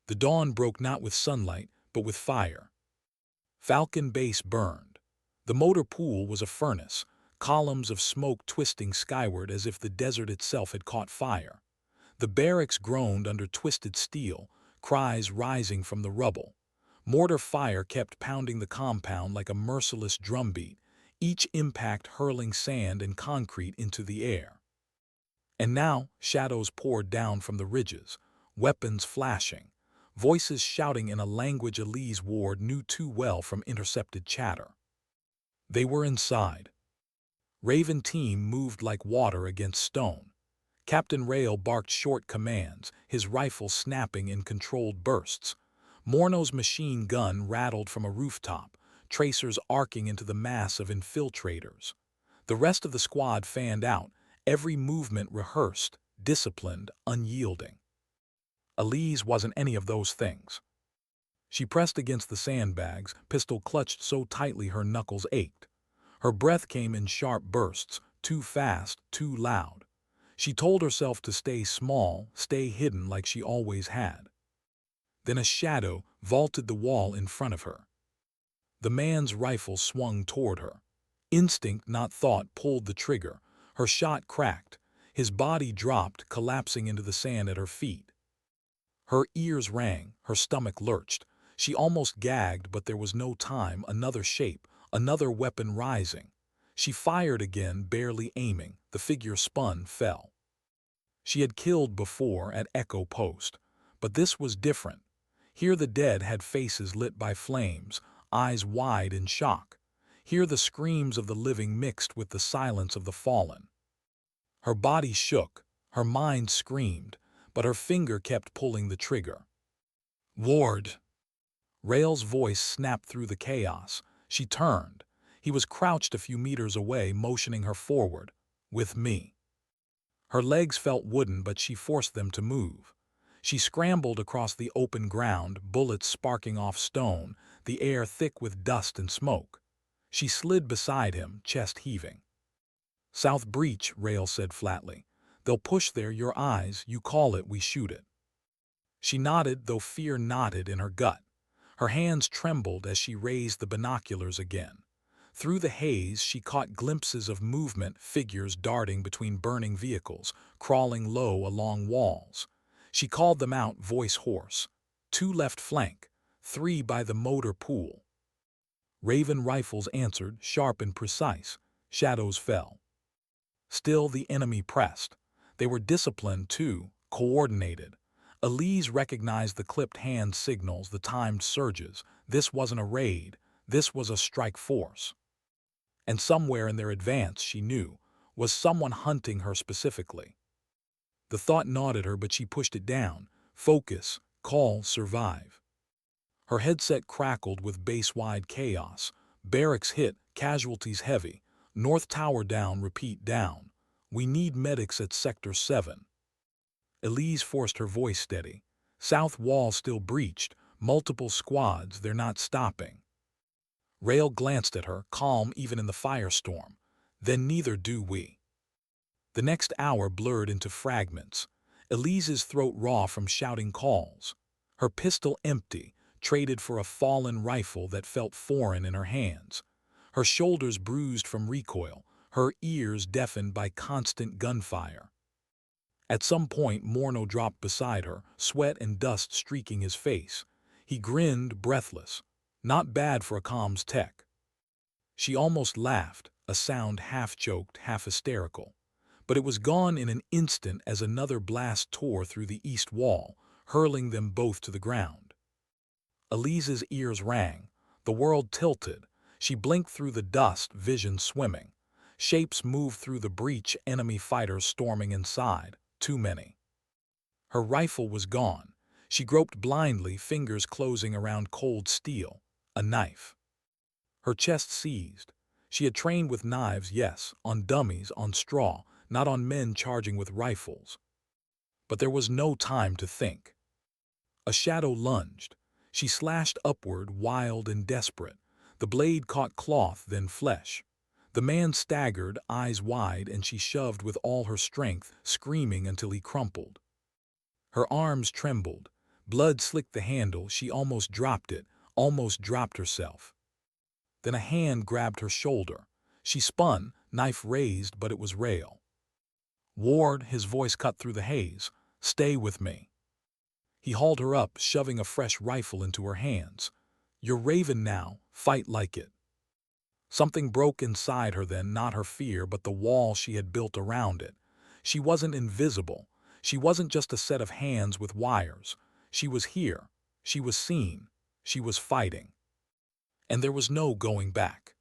The dawn broke not with sunlight, but with fire. Falcon Base burned. The motor pool was a furnace, columns of smoke twisting skyward as if the desert itself had caught fire. The barracks groaned under twisted steel, cries rising from the rubble. Mortar fire kept pounding the compound like a merciless drumbeat, each impact hurling sand and concrete into the air. And now shadows poured down from the ridges, weapons flashing, voices shouting in a language Elise Ward knew too well from intercepted chatter. They were inside. Raven Team moved like water against stone. Captain Rail barked short commands, his rifle snapping in controlled bursts. Morno's machine gun rattled from a rooftop, tracers arcing into the mass of infiltrators. The rest of the squad fanned out, every movement rehearsed, disciplined, unyielding. Elise wasn't any of those things. She pressed against the sandbags, pistol clutched so tightly her knuckles ached. Her breath came in sharp bursts, too fast, too loud. She told herself to stay small, stay hidden like she always had. Then a shadow vaulted the wall in front of her. The man's rifle swung toward her. Instinct, not thought, pulled the trigger. Her shot cracked. His body dropped, collapsing into the sand at her feet. Her ears rang, her stomach lurched. She almost gagged, but there was no time. Another shape, another weapon rising. She fired again, barely aiming. The figure spun, fell. She had killed before at Echo Post, but this was different. Here the dead had faces lit by flames, eyes wide in shock. Here the screams of the living mixed with the silence of the fallen. Her body shook, her mind screamed, but her finger kept pulling the trigger. Ward! Rail's voice snapped through the chaos. She turned. He was crouched a few meters away, motioning her forward. With me. Her legs felt wooden, but she forced them to move. She scrambled across the open ground, bullets sparking off stone, the air thick with dust and smoke. She slid beside him, chest heaving. South Breach, Rail said flatly. They'll push there, your eyes, you call it, we shoot it. She nodded, though fear knotted in her gut. Her hands trembled as she raised the binoculars again. Through the haze, she caught glimpses of movement, figures darting between burning vehicles, crawling low along walls. She called them out, voice hoarse. 2 left flank, 3 by the motor pool. Raven rifles answered, sharp and precise. Shadows fell. Still the enemy pressed. They were disciplined, too, coordinated. Elise recognized the clipped hand signals, the timed surges. This wasn't a raid. This was a strike force. And somewhere in their advance, she knew, was someone hunting her specifically. The thought gnawed at her, but she pushed it down. Focus, call, survive. Her headset crackled with base-wide chaos. Barracks hit, casualties heavy. North Tower down, repeat down. We need medics at Sector 7. Elise forced her voice steady. South wall still breached. Multiple squads, they're not stopping. Rail glanced at her, calm even in the firestorm. Then neither do we. The next hour blurred into fragments. Elise's throat raw from shouting calls. Her pistol empty, traded for a fallen rifle that felt foreign in her hands. Her shoulders bruised from recoil, her ears deafened by constant gunfire. At some point, Morneau dropped beside her, sweat and dust streaking his face. He grinned, breathless. Not bad for a comms tech. She almost laughed, a sound half-choked, half-hysterical. But it was gone in an instant as another blast tore through the east wall, hurling them both to the ground. Elise's ears rang. The world tilted. She blinked through the dust, vision swimming. Shapes moved through the breach, enemy fighters storming inside. Too many. Her rifle was gone. She groped blindly, fingers closing around cold steel. A knife. Her chest seized. She had trained with knives, yes, on dummies, on straw, not on men charging with rifles. But there was no time to think. A shadow lunged. She slashed upward, wild and desperate. The blade caught cloth, then flesh. The man staggered, eyes wide, and she shoved with all her strength, screaming until he crumpled. Her arms trembled. Blood slicked the handle. She almost dropped it, almost dropped herself. Then a hand grabbed her shoulder. She spun, knife raised, but it was Rail. Ward, his voice cut through the haze. Stay with me. He hauled her up, shoving a fresh rifle into her hands. You're Raven now, fight like it. Something broke inside her then, not her fear, but the wall she had built around it. She wasn't invisible. She wasn't just a set of hands with wires. She was here. She was seen. She was fighting. And there was no going back.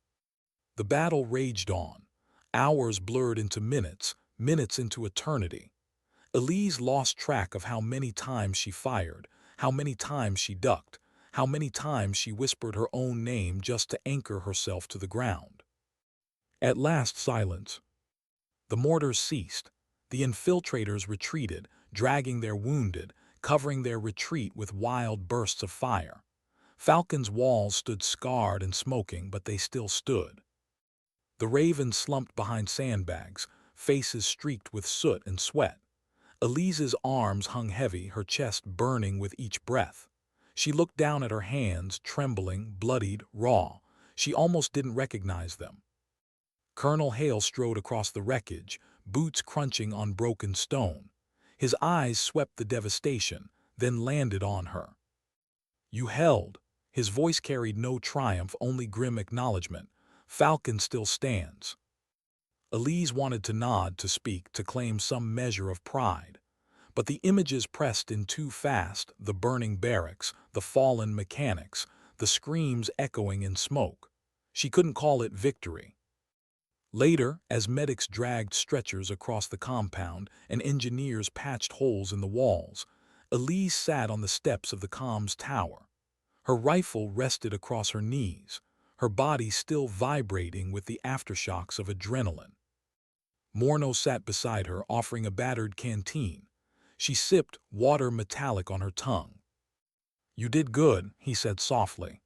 The battle raged on. Hours blurred into minutes, minutes into eternity. Elise lost track of how many times she fired, how many times she ducked, how many times she whispered her own name just to anchor herself to the ground. At last, silence. The mortars ceased. The infiltrators retreated, dragging their wounded, covering their retreat with wild bursts of fire. Falcon's walls stood scarred and smoking, but they still stood. The Ravens slumped behind sandbags, faces streaked with soot and sweat. Elise's arms hung heavy, her chest burning with each breath. She looked down at her hands, trembling, bloodied, raw. She almost didn't recognize them. Colonel Hale strode across the wreckage, boots crunching on broken stone. His eyes swept the devastation, then landed on her. You held. His voice carried no triumph, only grim acknowledgement. Falcon still stands. Elise wanted to nod, to speak, to claim some measure of pride. But the images pressed in too fast, the burning barracks, the fallen mechanics, the screams echoing in smoke. She couldn't call it victory. Later, as medics dragged stretchers across the compound and engineers patched holes in the walls, Elise sat on the steps of the comms tower. Her rifle rested across her knees, her body still vibrating with the aftershocks of adrenaline. Morneau sat beside her, offering a battered canteen. She sipped, water metallic on her tongue. You did good, he said softly.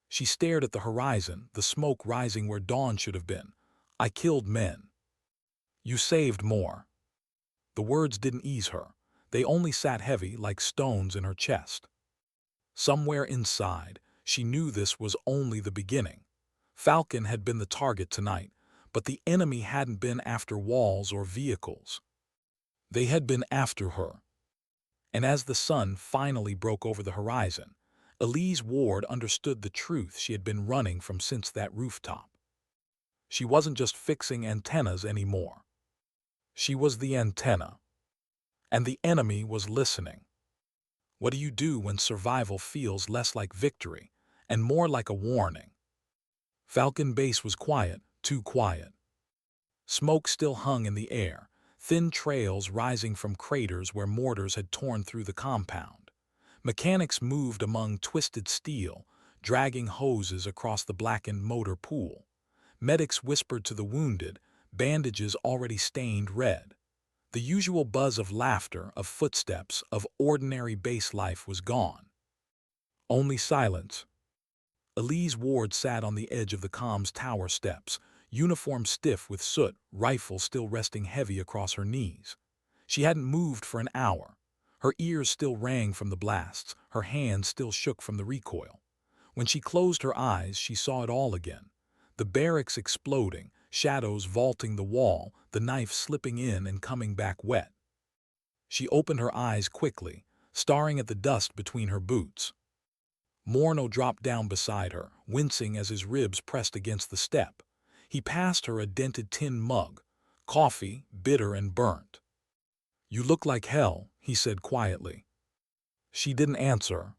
She stared at the horizon, the smoke rising where dawn should have been. I killed men. You saved more. The words didn't ease her. They only sat heavy like stones in her chest. Somewhere inside, she knew this was only the beginning. Falcon had been the target tonight, but the enemy hadn't been after walls or vehicles. They had been after her. And as the sun finally broke over the horizon, Elise Ward understood the truth she had been running from since that rooftop. She wasn't just fixing antennas anymore. She was the antenna. And the enemy was listening. What do you do when survival feels less like victory and more like a warning? Falcon Base was quiet, too quiet. Smoke still hung in the air, thin trails rising from craters where mortars had torn through the compound. Mechanics moved among twisted steel, dragging hoses across the blackened motor pool. Medics whispered to the wounded, bandages already stained red. The usual buzz of laughter, of footsteps, of ordinary base life was gone. Only silence. Elise Ward sat on the edge of the comms tower steps, uniform stiff with soot, rifle still resting heavy across her knees. She hadn't moved for an hour. Her ears still rang from the blasts, her hands still shook from the recoil. When she closed her eyes, she saw it all again. The barracks exploding, shadows vaulting the wall, the knife slipping in and coming back wet. She opened her eyes quickly, staring at the dust between her boots. Morneau dropped down beside her, wincing as his ribs pressed against the step. He passed her a dented tin mug, coffee, bitter and burnt. "You look like hell," he said quietly. She didn't answer.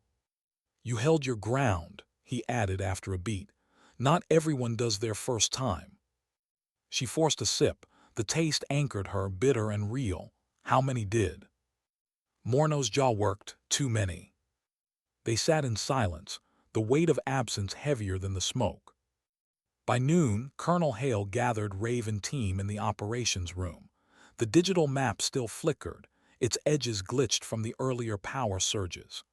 "You held your ground," he added after a beat. "Not everyone does their first time." She forced a sip. The taste anchored her, bitter and real. How many did? Morneau's jaw worked. Too many. They sat in silence, the weight of absence heavier than the smoke. By noon, Colonel Hale gathered Raven team in the operations room. The digital map still flickered, its edges glitched from the earlier power surges.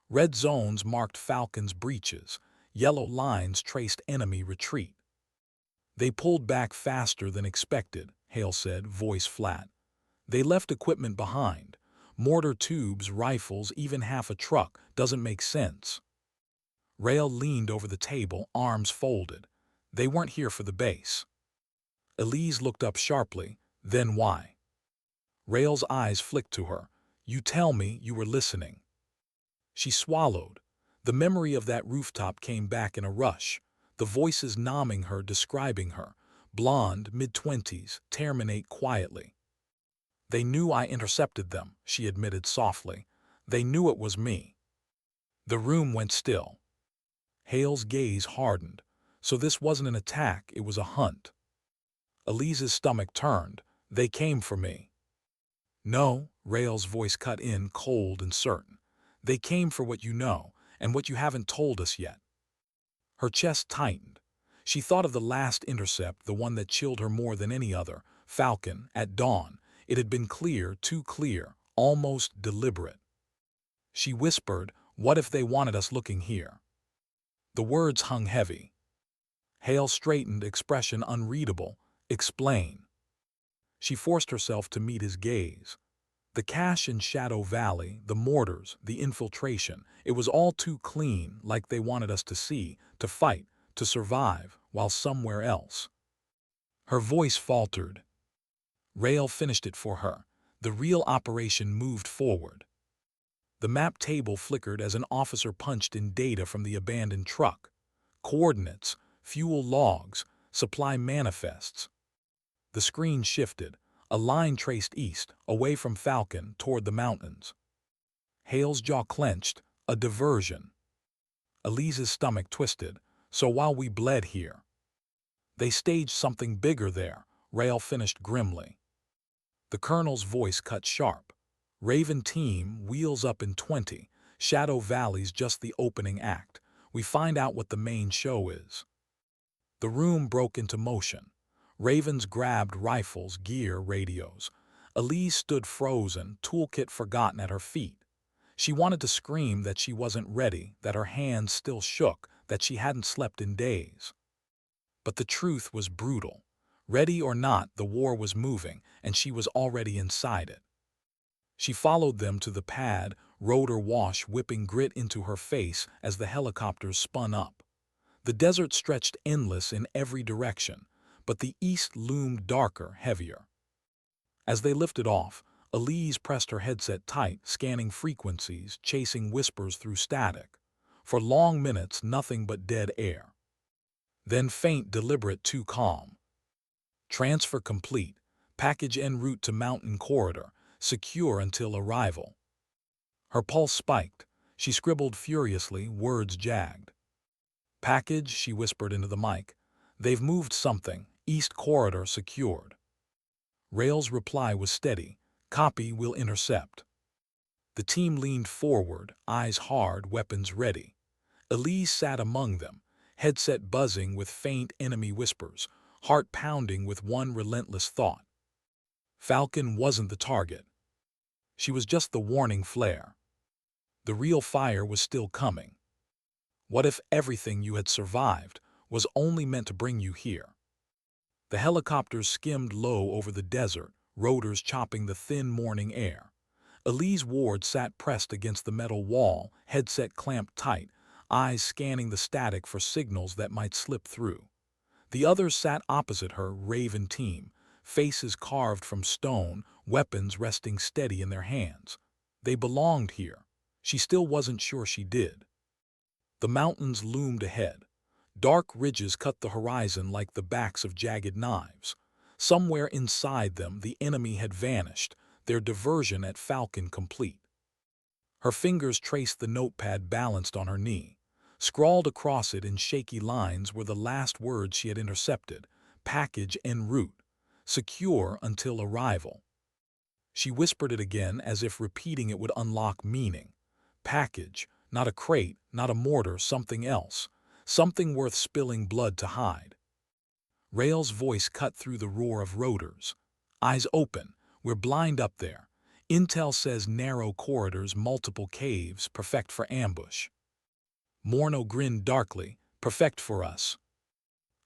Red zones marked Falcon's breaches, yellow lines traced enemy retreat. "They pulled back faster than expected," Hale said, voice flat. "They left equipment behind. Mortar tubes, rifles, even half a truck. Doesn't make sense." Rail leaned over the table, arms folded. "They weren't here for the base." Elise looked up sharply. "Then why?" Rail's eyes flicked to her. "You tell me you were listening." She swallowed. The memory of that rooftop came back in a rush. The voices nomming her, describing her. Blonde, mid-20s, terminate quietly. "They knew I intercepted them," she admitted softly. "They knew it was me." The room went still. Hale's gaze hardened. So this wasn't an attack, it was a hunt. Elise's stomach turned. "They came for me." "No," Rail's voice cut in, cold and certain. "They came for what you know, and what you haven't told us yet." Her chest tightened. She thought of the last intercept, the one that chilled her more than any other, Falcon, at dawn. It had been clear, too clear, almost deliberate. She whispered, "What if they wanted us looking here?" The words hung heavy. Hale straightened, expression unreadable. "Explain." She forced herself to meet his gaze. The cache in Shadow Valley, the mortars, the infiltration, it was all too clean, like they wanted us to see, to fight, to survive, while somewhere else. Her voice faltered. Rail finished it for her. The real operation moved forward. The map table flickered as an officer punched in data from the abandoned truck. Coordinates, fuel logs, supply manifests. The screen shifted. A line traced east, away from Falcon, toward the mountains. Hale's jaw clenched. A diversion. Elise's stomach twisted. "So while we bled here, they staged something bigger there," Rail finished grimly. The colonel's voice cut sharp. "Raven team, wheels up in 20. Shadow Valley's just the opening act. We find out what the main show is." The room broke into motion. Ravens grabbed rifles, gear, radios. Elise stood frozen, toolkit forgotten at her feet. She wanted to scream that she wasn't ready, that her hands still shook, that she hadn't slept in days. But the truth was brutal. Ready or not, the war was moving, and she was already inside it. She followed them to the pad, rotor wash whipping grit into her face as the helicopters spun up. The desert stretched endless in every direction, but the east loomed darker, heavier. As they lifted off, Elise pressed her headset tight, scanning frequencies, chasing whispers through static. For long minutes, nothing but dead air. Then faint, deliberate, too calm. Transfer complete. Package en route to mountain corridor, secure until arrival. Her pulse spiked. She scribbled furiously, words jagged. Package, she whispered into the mic. They've moved something. East corridor secured. Rail's reply was steady. Copy, will intercept. The team leaned forward, eyes hard, weapons ready. Elise sat among them, headset buzzing with faint enemy whispers, heart pounding with one relentless thought. Falcon wasn't the target. She was just the warning flare. The real fire was still coming. What if everything you had survived was only meant to bring you here? The helicopters skimmed low over the desert, rotors chopping the thin morning air. Elise Ward sat pressed against the metal wall, headset clamped tight, eyes scanning the static for signals that might slip through. The others sat opposite her, Raven team, faces carved from stone, weapons resting steady in their hands. They belonged here. She still wasn't sure she did. The mountains loomed ahead. Dark ridges cut the horizon like the backs of jagged knives. Somewhere inside them, the enemy had vanished, their diversion at Falcon complete. Her fingers traced the notepad balanced on her knee. Scrawled across it in shaky lines were the last words she had intercepted: package en route, secure until arrival. She whispered it again as if repeating it would unlock meaning. Package, not a crate, not a mortar, something else. Something worth spilling blood to hide. Rail's voice cut through the roar of rotors. Eyes open. We're blind up there. Intel says narrow corridors, multiple caves, perfect for ambush. Morno grinned darkly. Perfect for us.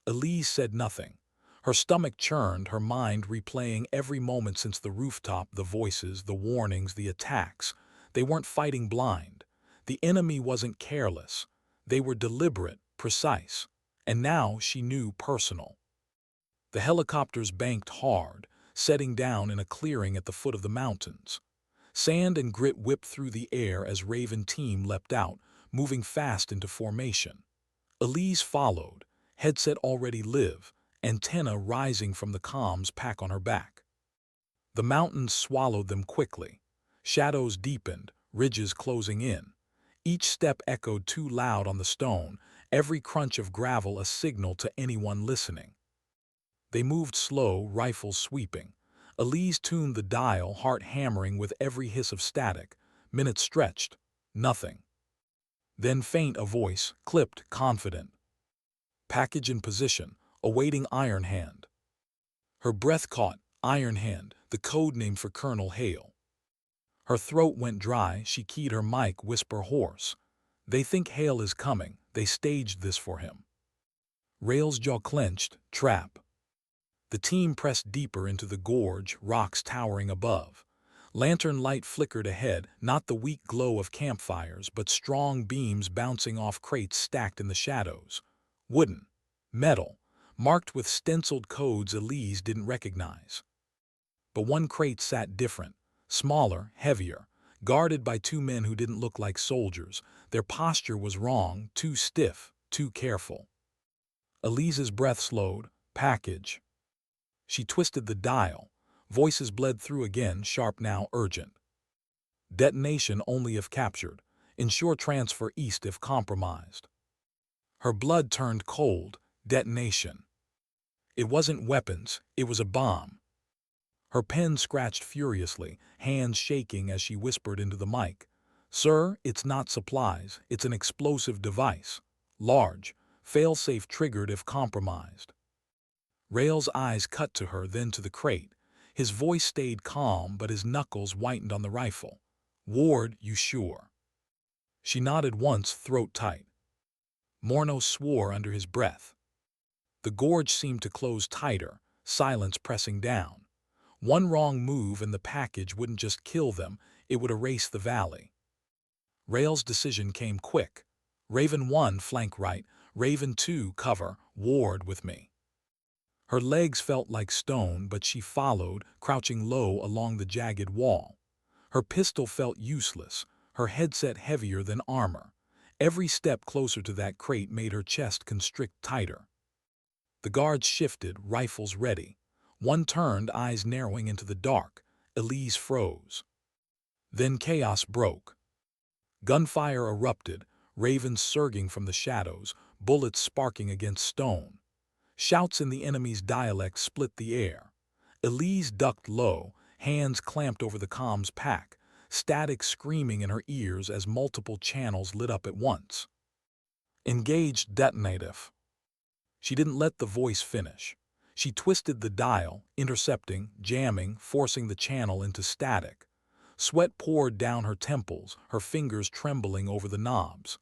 Elise said nothing. Her stomach churned, her mind replaying every moment since the rooftop, the voices, the warnings, the attacks. They weren't fighting blind. The enemy wasn't careless. They were deliberate, precise. And now she knew personal. The helicopters banked hard, setting down in a clearing at the foot of the mountains. Sand and grit whipped through the air as Raven team leapt out, moving fast into formation. Elise followed, headset already live, antenna rising from the comms pack on her back. The mountains swallowed them quickly. Shadows deepened, ridges closing in. Each step echoed too loud on the stone, every crunch of gravel a signal to anyone listening. They moved slow, rifles sweeping. Elise tuned the dial, heart hammering with every hiss of static. Minutes stretched. Nothing. Then faint a voice, clipped, confident. Package in position, awaiting Iron Hand. Her breath caught. Iron Hand, the code name for Colonel Hale. Her throat went dry, she keyed her mic, whisper hoarse. They think Hale is coming, they staged this for him. Rail's jaw clenched. Trap. The team pressed deeper into the gorge, rocks towering above. Lantern light flickered ahead, not the weak glow of campfires, but strong beams bouncing off crates stacked in the shadows. Wooden. Metal. Marked with stenciled codes Elise didn't recognize. But one crate sat different. Smaller, heavier, guarded by two men who didn't look like soldiers. Their posture was wrong, too stiff, too careful. Elise's breath slowed. Package. She twisted the dial. Voices bled through again, sharp now, urgent. Detonation only if captured. Ensure transfer east if compromised. Her blood turned cold. Detonation. It wasn't weapons, it was a bomb. Her pen scratched furiously, hands shaking as she whispered into the mic. Sir, it's not supplies, it's an explosive device. Large, fail-safe triggered if compromised. Rail's eyes cut to her, then to the crate. His voice stayed calm, but his knuckles whitened on the rifle. Ward, you sure? She nodded once, throat tight. Morno swore under his breath. The gorge seemed to close tighter, silence pressing down. One wrong move and the package wouldn't just kill them, it would erase the valley. Rael's decision came quick. Raven 1, flank right. Raven 2, cover. Ward with me. Her legs felt like stone, but she followed, crouching low along the jagged wall. Her pistol felt useless, her headset heavier than armor. Every step closer to that crate made her chest constrict tighter. The guards shifted, rifles ready. One turned, eyes narrowing into the dark. Elise froze. Then chaos broke. Gunfire erupted, ravens surging from the shadows, bullets sparking against stone. Shouts in the enemy's dialect split the air. Elise ducked low, hands clamped over the comms pack, static screaming in her ears as multiple channels lit up at once. Engaged detonative. She didn't let the voice finish. She twisted the dial, intercepting, jamming, forcing the channel into static. Sweat poured down her temples, her fingers trembling over the knobs.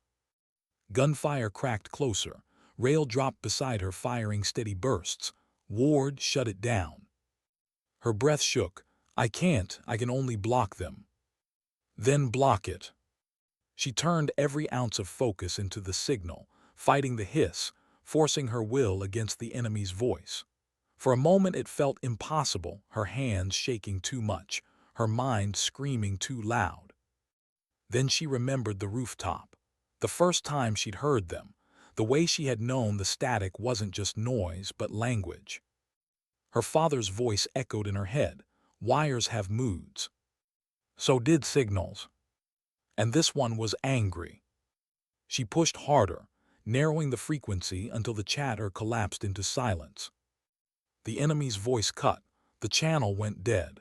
Gunfire cracked closer. Rail dropped beside her, firing steady bursts. Ward shut it down. Her breath shook. I can only block them. Then block it. She turned every ounce of focus into the signal, fighting the hiss, forcing her will against the enemy's voice. For a moment it felt impossible, her hands shaking too much, her mind screaming too loud. Then she remembered the rooftop. The first time she'd heard them, the way she had known the static wasn't just noise but language. Her father's voice echoed in her head. Wires have moods. So did signals. And this one was angry. She pushed harder, narrowing the frequency until the chatter collapsed into silence. The enemy's voice cut. The channel went dead.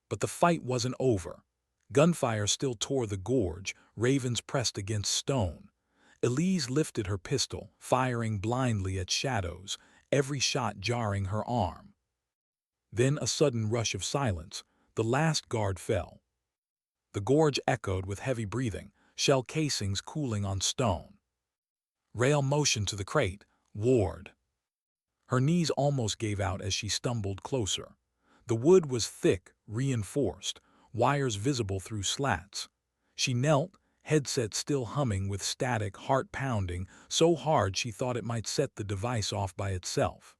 But the fight wasn't over. Gunfire still tore the gorge, ravens pressed against stone. Elise lifted her pistol, firing blindly at shadows, every shot jarring her arm. Then a sudden rush of silence. The last guard fell. The gorge echoed with heavy breathing, shell casings cooling on stone. Rail motioned to the crate. Ward. Her knees almost gave out as she stumbled closer. The wood was thick, reinforced, wires visible through slats. She knelt, headset still humming with static, heart pounding, so hard she thought it might set the device off by itself.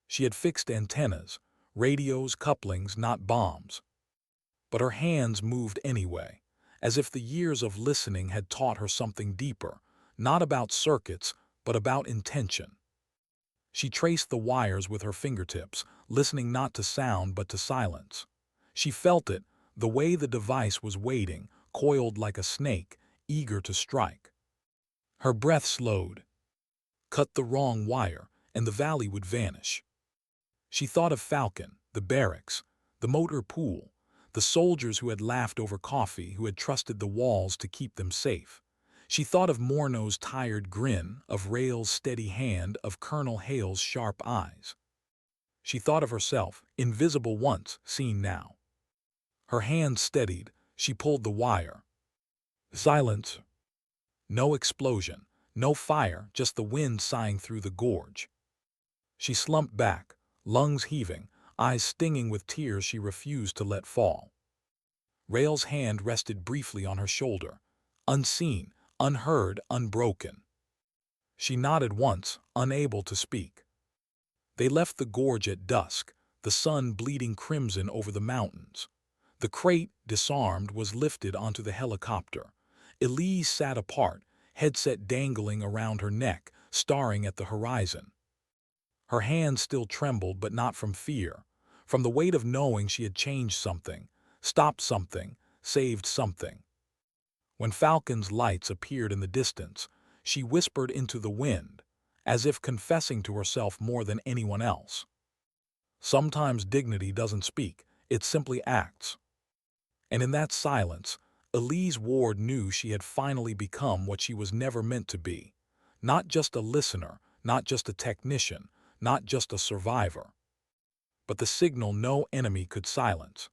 She had fixed antennas, radios, couplings, not bombs. But her hands moved anyway, as if the years of listening had taught her something deeper, not about circuits, but about intention. She traced the wires with her fingertips, listening not to sound but to silence. She felt it, the way the device was waiting, coiled like a snake, eager to strike. Her breath slowed. Cut the wrong wire, and the valley would vanish. She thought of Falcon, the barracks, the motor pool, the soldiers who had laughed over coffee, who had trusted the walls to keep them safe. She thought of Morneau's tired grin, of Rail's steady hand, of Colonel Hale's sharp eyes. She thought of herself, invisible once, seen now. Her hands steadied. She pulled the wire. Silence. No explosion, no fire, just the wind sighing through the gorge. She slumped back, lungs heaving, eyes stinging with tears she refused to let fall. Rail's hand rested briefly on her shoulder, unseen, unheard, unbroken. She nodded once, unable to speak. They left the gorge at dusk, the sun bleeding crimson over the mountains. The crate, disarmed, was lifted onto the helicopter. Elise sat apart, headset dangling around her neck, staring at the horizon. Her hands still trembled, but not from fear, from the weight of knowing she had changed something, stopped something, saved something. When Falcon's lights appeared in the distance, she whispered into the wind, as if confessing to herself more than anyone else. Sometimes dignity doesn't speak, it simply acts. And in that silence, Elise Ward knew she had finally become what she was never meant to be. Not just a listener, not just a technician, not just a survivor. But the signal no enemy could silence.